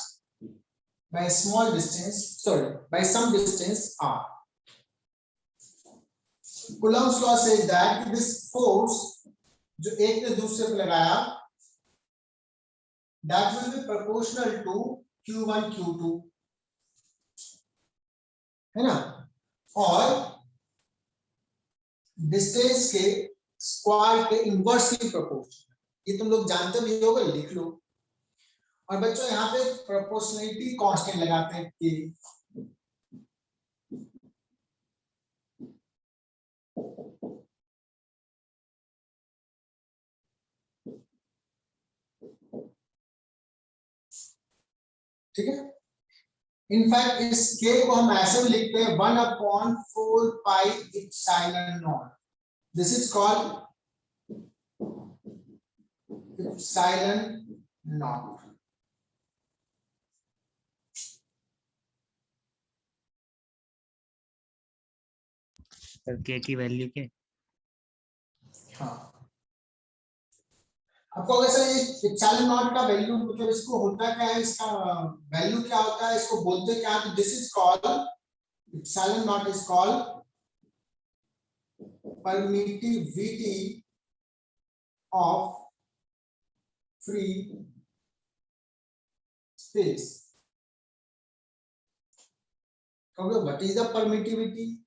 by small distance, sorry by some distance r। Coulomb's law says that this force जो एक ने दूसरे पे लगाया, that will be proportional to q1 q2, है ना, और डिस्टेंस के स्क्वायर के इनवर्सली प्रोपोर्शनल। ये तुम लोग जानते भी होगे, लिख लो। और बच्चों यहाँ पे प्रोपोर्शनलिटी कांस्टेंट लगाते हैं कि ठीक है। इनफैक्ट इस k को हम ऐसे भी लिखते हैं 1/4 pi epsilon not. This is called epsilon not. के की वैल्यू के, हाँ, आपको अगर सर ये एप्सिलॉन नॉट का वैल्यू मतलब इसको होता क्या है, इसका वैल्यू क्या होता है, इसको बोलते क्या है, तो this is called epsilon not is called permittivity of free space. What is the permittivity?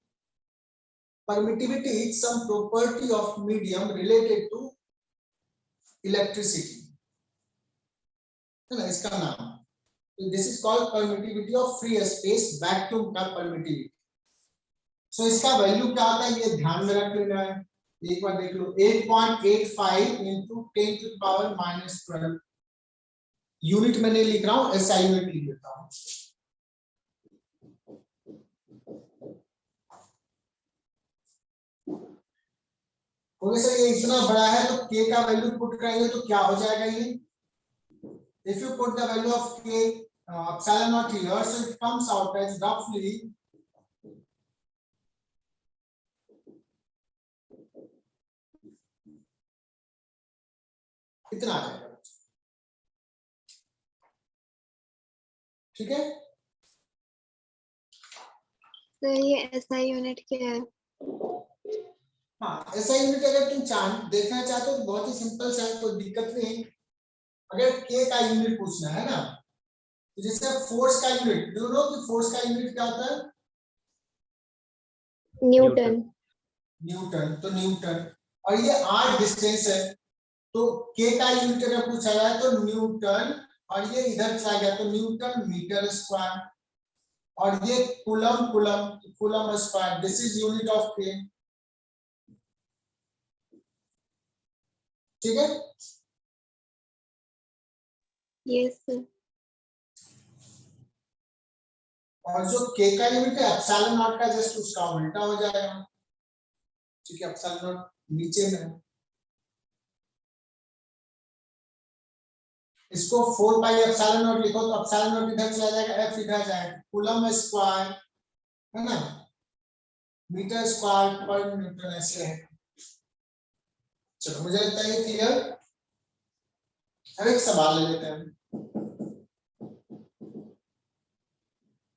Permittivity is some property of medium related to electricity, है ना इसका नाम। तो this is called permittivity of free space, vacuum का permittivity। So इसका वैल्यू क्या होता है ये ध्यान में रख लेना है। एक बार देख लो, 8.85 into 10 to the power -12। Unit में नहीं लिख रहा हूँ, SI यूनिट लिख देता हूँ। सर ये इतना बड़ा है तो k का वैल्यू पुट करेंगे तो क्या हो जाएगा ये? If you put the value of k epsilon naught here, so it comes out as roughly इतना आ जाएगा, ठीक है। तो ये SI यूनिट क्या है? हाँ, ऐसा यूनिट अगर तुम देखना चाहते हो तो बहुत ही सिंपल सा, कोई दिक्कत नहीं। अगर k का यूनिट पूछना है ना, तो जैसे फोर्स का यूनिट, डू नो कि फोर्स का यूनिट क्या होता है? न्यूटन। न्यूटन। तो न्यूटन, और ये r डिस्टेंस है, तो k का यूनिट अगर पूछा जाए तो न्यूटन, और ये इधर चला गया तो न्यूटन मीटर स्क्वायर, और ये coulomb coulomb coulomb square, this is unit of k। ठीक है, Yes, sir. और जो k का यूनिट है एप्सिलॉन नॉट का जस्ट उसका उल्टा हो जाएगा, ठीक है, एप्सिलॉन नॉट नीचे में है। इसको 4 पाई एप्सिलॉन नॉट लिखो तो एप्सिलॉन नॉट इधर चला जाएगा, f इधर जाएगा, कूलम स्क्वायर है ना, मीटर स्क्वायर पर न्यूटन ऐसे है। चलो मुझे लगता है क्लियर। अब एक सवाल ले लेते हैं।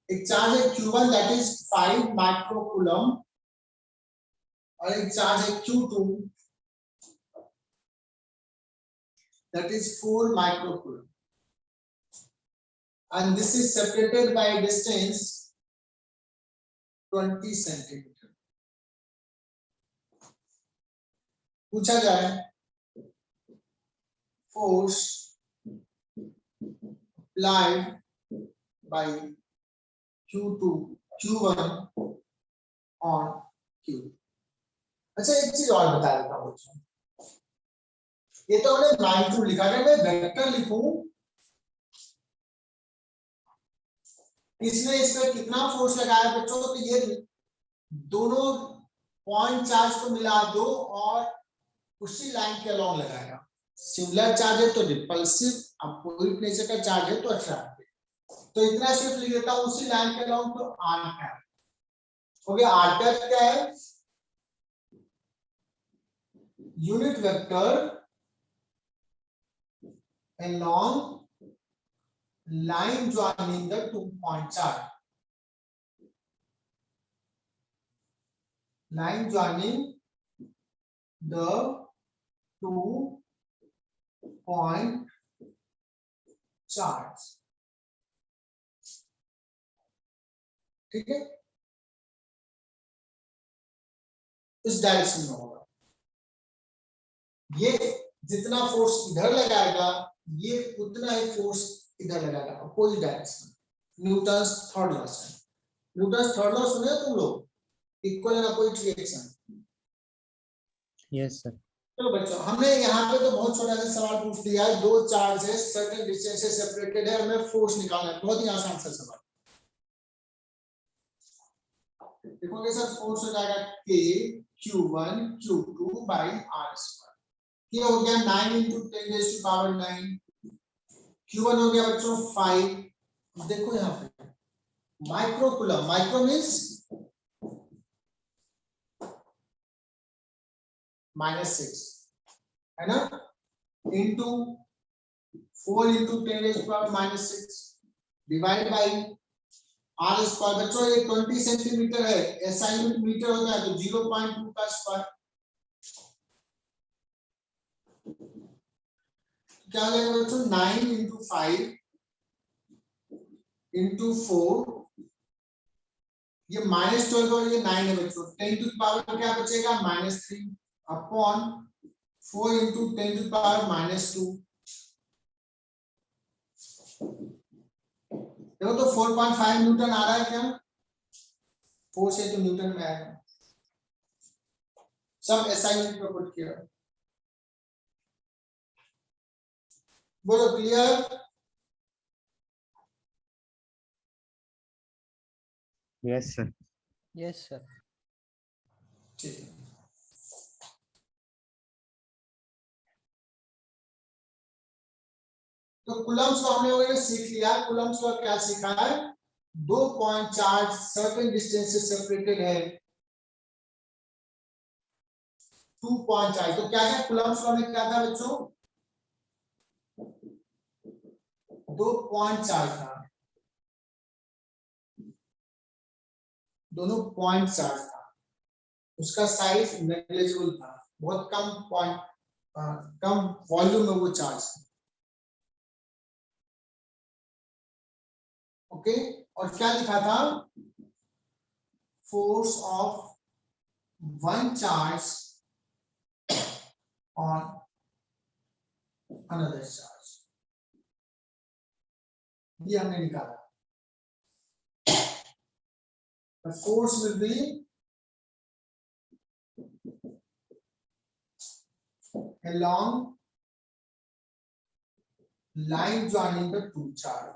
एक चार्ज है Q1 दैट इज 5 माइक्रोकूलम, और एक चार्ज है Q2 that is 4 microcoulomb, and this is separated by a distance 20 centimeter। पूछा जाए force applied by Q2 Q1 on Q। अच्छा एक चीज और बता देता हूँ, ये तो हमने मैग्नीट्यूड लिखा है, मैं वेक्टर लिखूं इसमें इस पे कितना फोर्स लगाया बच्चों, तो ये दोनों पॉइंट चार्ज को मिला दो और उसी लाइन के अलॉन्ग लगाएगा। सिमिलर चार्ज है तो रिपल्सिव, अपोजिट नेचर का चार्ज है तो अट्रैक्टिव, तो इतना सिर्फ लिख देता हूं उसी लाइन के अलॉन्ग, तो आर कैप हो गया। आर कैप क्या है, unit vector along line joining the 2 point charge, line joining the 2 point charge। ठीक है, इस डायरेक्शन में होगा, ये जितना फोर्स इधर लगाएगा ये उतना ही फोर्स इधर लगाएगा, opposite direction. Newton's third law है, न्यूटन्स थर्ड लॉ सुने तुम लोग, equal and opposite reaction. Yes sir. चलो बच्चों, हमने यहाँ पे तो बहुत छोटा सा सवाल पूछ दिया है, दो चार्ज है सर्टेन डिस्टेंस से सेपरेटेड है, हमें फोर्स निकालना है, बहुत ही आसान सा सवाल। देखोगे सर, फोर्स हो जाएगा K Q1 Q2 by R square. ये हो गया 9 into 10 raised to power 9। Q1 हो गया बच्चों 5। देखो यहाँ पे माइक्रोकूलम, माइक्रो मीन्स -6 है ना, into 4 into 10 raised to power -6 divide by R square. बच्चों ये 20 सेंटीमीटर है, ऐसा यूनिट मीटर होता है तो 0.2 का स्क्वायर, क्या हो जाएगा बच्चों 9 into 5 into 4, ये -12 और ये 9 है बच्चों, 10 to the power क्या बचेगा -3 upon 4 into 10 to the power -2। देखो तो 4.5 न्यूटन आ रहा है क्या, 4 से तो न्यूटन में आएगा, सब एसआई यूनिट में पुट किया। बोलो clear. Yes sir. Yes, sir. ठीक है, तो कूलम्स को हमने वगैरह सीख लिया। कूलम्स को क्या सीखा है, 2 पॉइंट चार्ज सर्टेन डिस्टेंस से सेपरेटेड है, 2 पॉइंट चार्ज। तो क्या क्या कूलम्स लॉ में क्या था बच्चों, 2 पॉइंट चार्ज था, दोनों पॉइंट चार्ज था, उसका साइज नेग्लिजिबल था, बहुत कम पॉइंट, कम वॉल्यूम में वो चार्ज था। ओके, और क्या लिखा था, force of one charge on another charge. ये हमने निकाला. The force will be along line joining the two charge.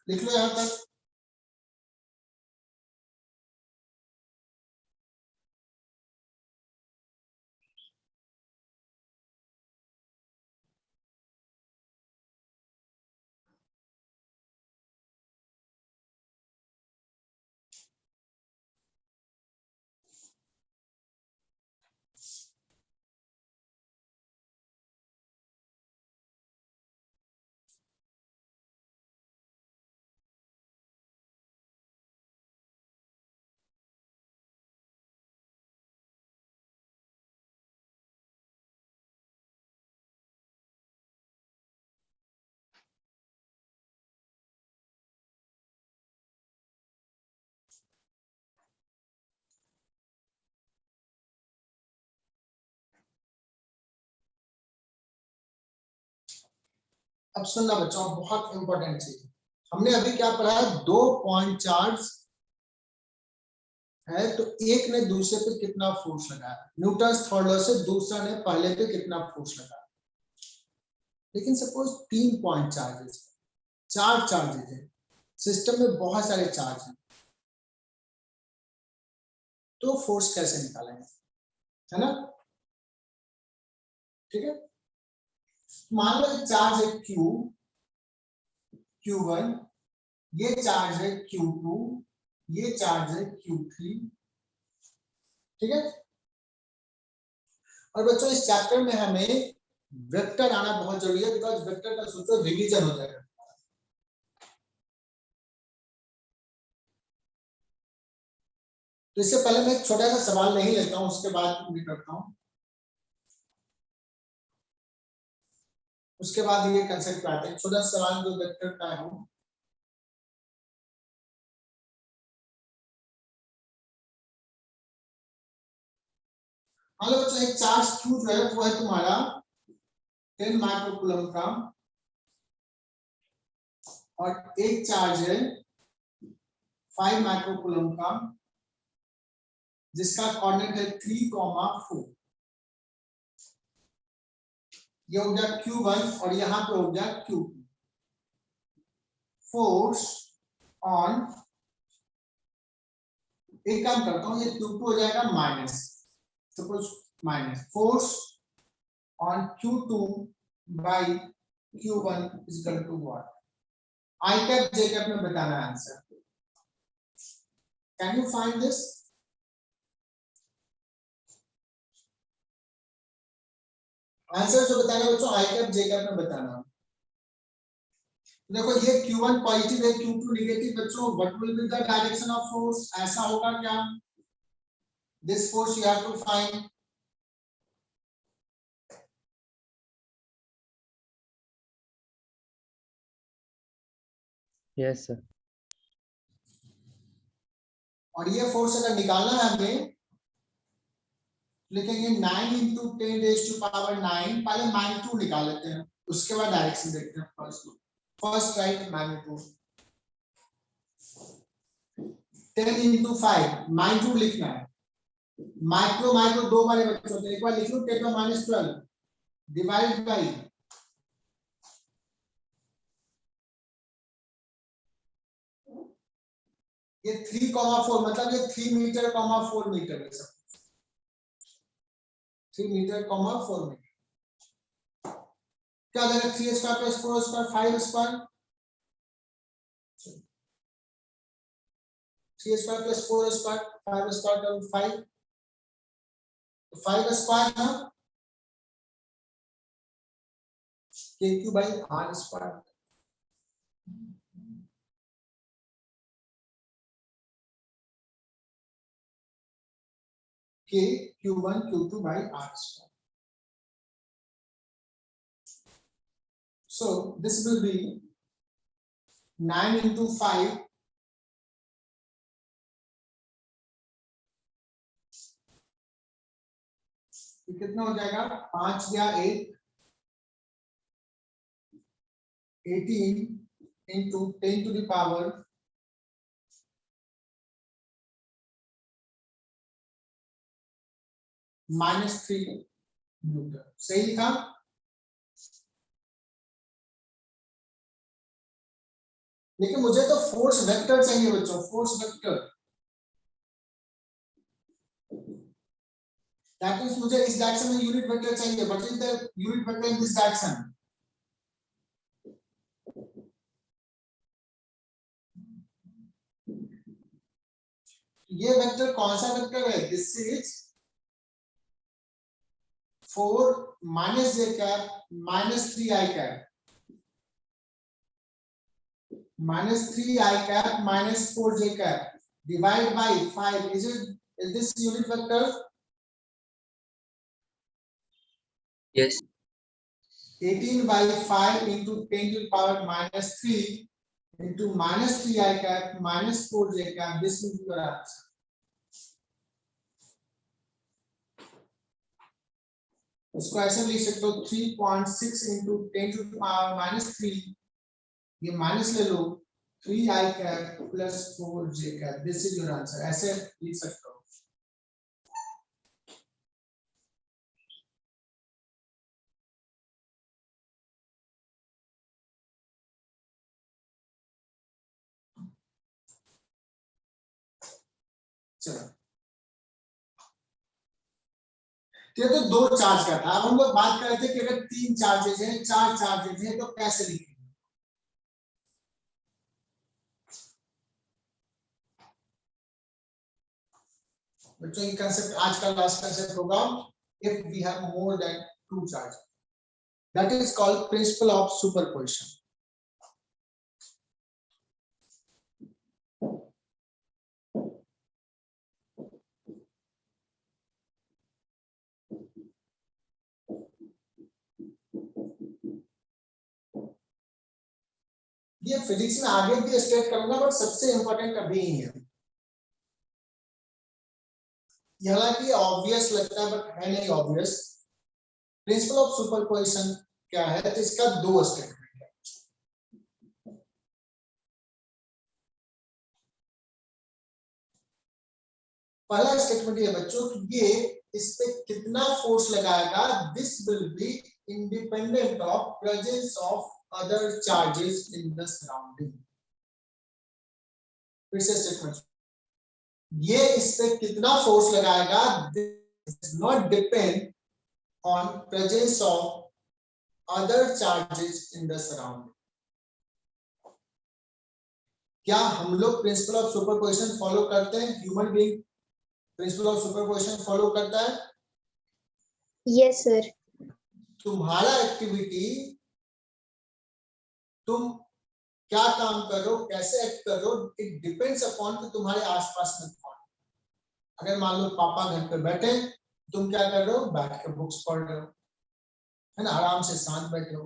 लिख लो यहां तक. अब सुनना बच्चों, बहुत इंपॉर्टेंट चीज. हमने अभी क्या पढ़ा है, 2 पॉइंट चार्ज है तो एक ने दूसरे पे कितना फोर्स लगाया, न्यूटन थर्ड लॉ से दूसरा ने पहले पे कितना फोर्स लगाया. लेकिन सपोज 3 पॉइंट चार्जेस, 4 चार्जेस है, सिस्टम में बहुत सारे चार्ज हैं, तो फोर्स कैसे निकालेंगे, है ना. ठीक है. मान लो एक चार्ज है Q, Q1, ये चार्ज है Q2, ये चार्ज है Q3. ठीक है. और बच्चों इस चैप्टर में हमें वेक्टर आना बहुत जरूरी है, बिकॉज वेक्टर का सोचो रिवीजन हो जाएगा. तो इससे पहले मैं एक छोटा सा सवाल नहीं लेता हूं, उसके बाद मैं करता हूं, उसके बाद ये कंसेप्ट आते हैं. छोटा सवाल जो वेक्टर का हो. मान लो बच्चों एक चार्ज Q जो है वो है तुम्हारा 10 माइक्रोकूलम का, और एक चार्ज है 5 माइक्रोकूलम का, जिसका कोऑर्डिनेट है 3,4. ये हो गया Q1 और यहां पे हो गया Q2. फोर्स ऑन, एक काम करता हूं, ये Q2 हो जाएगा minus, suppose minus, force on Q2 by Q1 is equal to what. I cap J cap में बताना है answer. Can you find this? Answer जो बताना बच्चों आई कैप जे कैप में बताना. देखो ये Q1 पॉजिटिव है, Q2 नेगेटिव. बच्चों what will be the direction of force, ऐसा होगा क्या? This force you have to find. Yes, sir. और ये फोर्स अगर निकालना है हमें, लिखेंगे 9 into 10 raised to power 9. पहले मैग्नीट्यूड निकाल लेते हैं, उसके बाद डायरेक्शन देखते हैं. First right magnitude 10 into 5, magnitude लिखना है. माइक्रो माइक्रो दो बार बच्चों, तो एक बार लिख लो 10⁻12 डिवाइड बाय, ये 3,4 मतलब ये 3 मीटर, 4 मीटर है सब. 3 मीटर, 4 मीटर. क्या देगा? 3 square plus 4 square 5 square. 3 square plus 4 square 5 square का 5, तो 5 स्क्वायर ना KQ by R square. K Q1 Q2 by R square. So this will be 9 into 5 ये कितना हो जाएगा 5 या 8 18 into 10 to the power -3 Newton. सही लिखा? लेकिन मुझे तो फोर्स वेक्टर चाहिए बच्चों, फोर्स वेक्टर। दैट मींस मुझे इस डायरेक्शन में यूनिट वेक्टर चाहिए, but is the unit vector in this direction? ये वेक्टर कौन सा वेक्टर है? This is 4 minus j cap minus 3 I cap minus 3 I cap minus 4 j cap divide by 5. Is this unit vector? Yes. 18 by 5 into 10 to the power minus 3 into minus 3 I cap minus 4 j cap. This will be your answer. इसको ऐसे लिख सकते हो 3.6 into 10 to the power minus 3, ये माइनस ले लो 3 I cap plus 4 j cap. This is your answer. ऐसे लिख सकते हो। चलो ये तो 2 चार्ज का था। अब हम लोग बात कर रहे थे कि अगर 3 चार्जेज हैं, 4 चार्जेज हैं, तो कैसे लिखेंगे? बच्चों ये कंसेप्ट आज का लास्ट कंसेप्ट होगा, if we have more than 2 charge, that is called principle of superposition. ये फिजिक्स में आगे भी स्टेट करूंगा, बट सबसे इंपॉर्टेंट अभी ही है। हालांकि ऑब्वियस लगता है बट है नहीं ऑब्वियस। प्रिंसिपल ऑफ सुपरपोजिशन क्या है? तो इसका 2 स्टेटमेंट है। पहला स्टेटमेंट ये बच्चों कि ये इस पे कितना फोर्स लगाएगा, this will be independent of presence of other charges in the surrounding. फिर से स्टेटमेंट, ये इस पे कितना फोर्स लगाएगा, this does not depend on presence of other charges in the surrounding. क्या हम लोग प्रिंसिपल ऑफ सुपरपोजिशन फॉलो करते हैं? Human being principal of superposition follow करता है? Yes, sir. तुम्हारा एक्टिविटी, तुम क्या काम कर रहे हो, कैसे एक्ट कर रहे हो, इट डिपेंड्स अपॉन कि तुम्हारे आसपास में कौन है। अगर मान लो पापा घर पे बैठे, तुम क्या कर रहे हो? बैठ के बुक्स पढ़ रहे हो, है ना, आराम से शांत बैठे हो।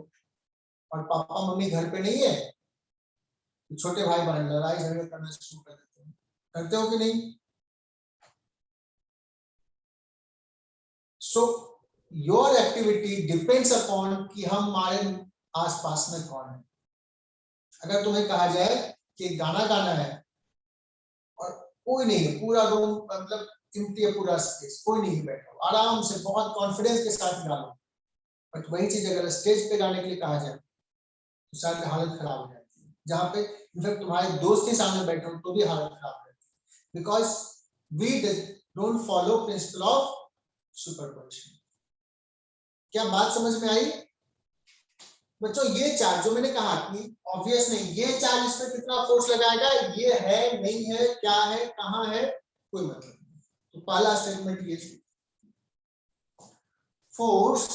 और पापा मम्मी घर पे नहीं है, तो छोटे भाई बहन लड़ाई झगड़े करना शुरू कर देते हो। करते हो कि नहीं? So your activity depends upon कि हमारे आसपास में कौन है। अगर तुम्हें कहा जाए कि गाना गाना है और कोई नहीं है, पूरा रूम मतलब एम्प्टी है, पूरा स्पेस, कोई नहीं बैठा हो, आराम से बहुत कॉन्फिडेंस के साथ गा लो, बट वही चीज अगर स्टेज पे गाने के लिए कहा जाए तो शायद हालत खराब हो जाती है। जहाँ पे इनफैक्ट तुम्हारे दोस्त ही सामने बैठे हो तो भी हालत खराब हो जाती है, because we don't follow principle of superposition. क्या बात समझ में आई बच्चों? ये चार्ज जो मैंने कहा कि ऑब्वियस नहीं, ये चार्ज इस पे कितना फोर्स लगाएगा, ये है नहीं है, क्या है, कहां है, कोई मतलब नहीं। तो पहला स्टेटमेंट ये, force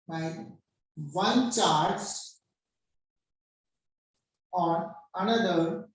by one charge on another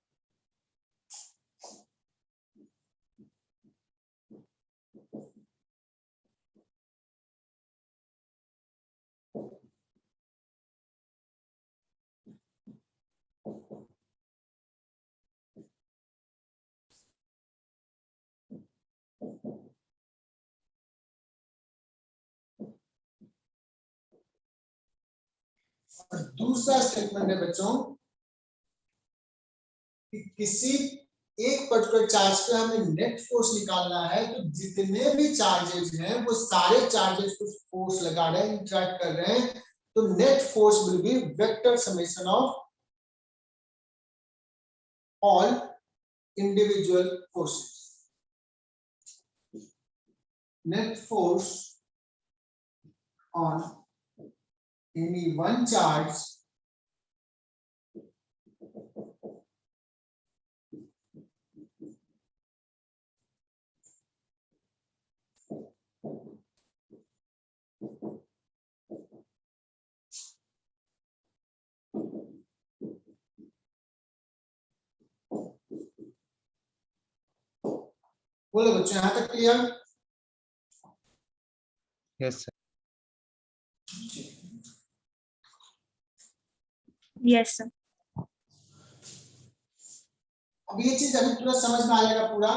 और दूसरा स्टेटमेंट है बच्चों कि किसी एक पर्टिकुलर चार्ज पे हमें नेट फोर्स निकालना है, तो जितने भी चार्जेस हैं वो सारे चार्जेस को फोर्स लगा रहे हैं, इंटरेक्ट कर रहे हैं, तो net force will be vector summation of all individual forces. Net force on any one charge बोलो बच्चों, यहां तक clear? Yes sir. Yes, sir. अब ये चीज अभी पूरा समझ में आएगा पूरा.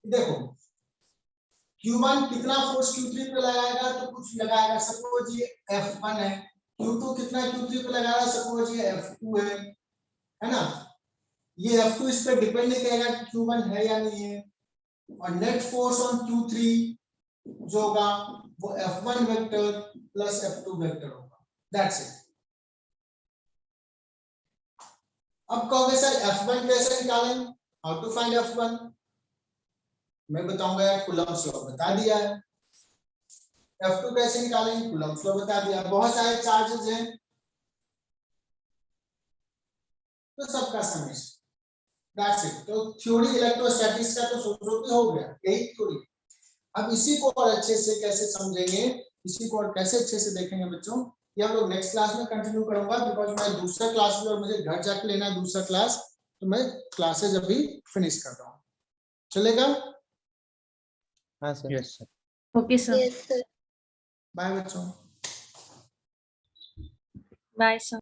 देखो Q1 कितना फोर्स Q3 पे लगाएगा, तो कुछ लगाएगा, सपोज ये F1 है. Q2 कितना Q3 पे लगाएगा, सपोज ये F2 है ना. ये F2 इस पे डिपेंड नहीं करेगा Q1 है या नहीं है. और नेट फोर्स ऑन Q3 जो होगा वो F1 vector plus F2 vector होगा. That's it. अब कहोगे सर F1 कैसे निकालें, हाउ टू फाइंड F1? मैं बताऊंगा यार, कूलम्ब्स लॉ बता दिया है. F2 कैसे निकालेंगे, कूलम्ब्स लॉ बता दिया. बहुत सारे चार्जेस हैं तो सबका समेशन. That's it. तो थ्योरी इलेक्ट्रोस्टैटिक्स का तो सोचो कि हो गया, यही थ्योरी. अब इसी को और अच्छे से कैसे समझेंगे, इसी को और कैसे अच्छे से देखेंगे बच्चों, ये हम लोग नेक्स्ट क्लास में कंटिन्यू करूंगा. बिकॉज मैं दूसरा क्लास भी और मुझे घर जाके लेना है दूसरा क्लास, तो मैं क्लासेज अभी फिनिश कर रहा हूँ. चलेगा? हाँ sir. Yes sir. Okay, sir. Yes, sir. Bye बच्चों. Bye, sir.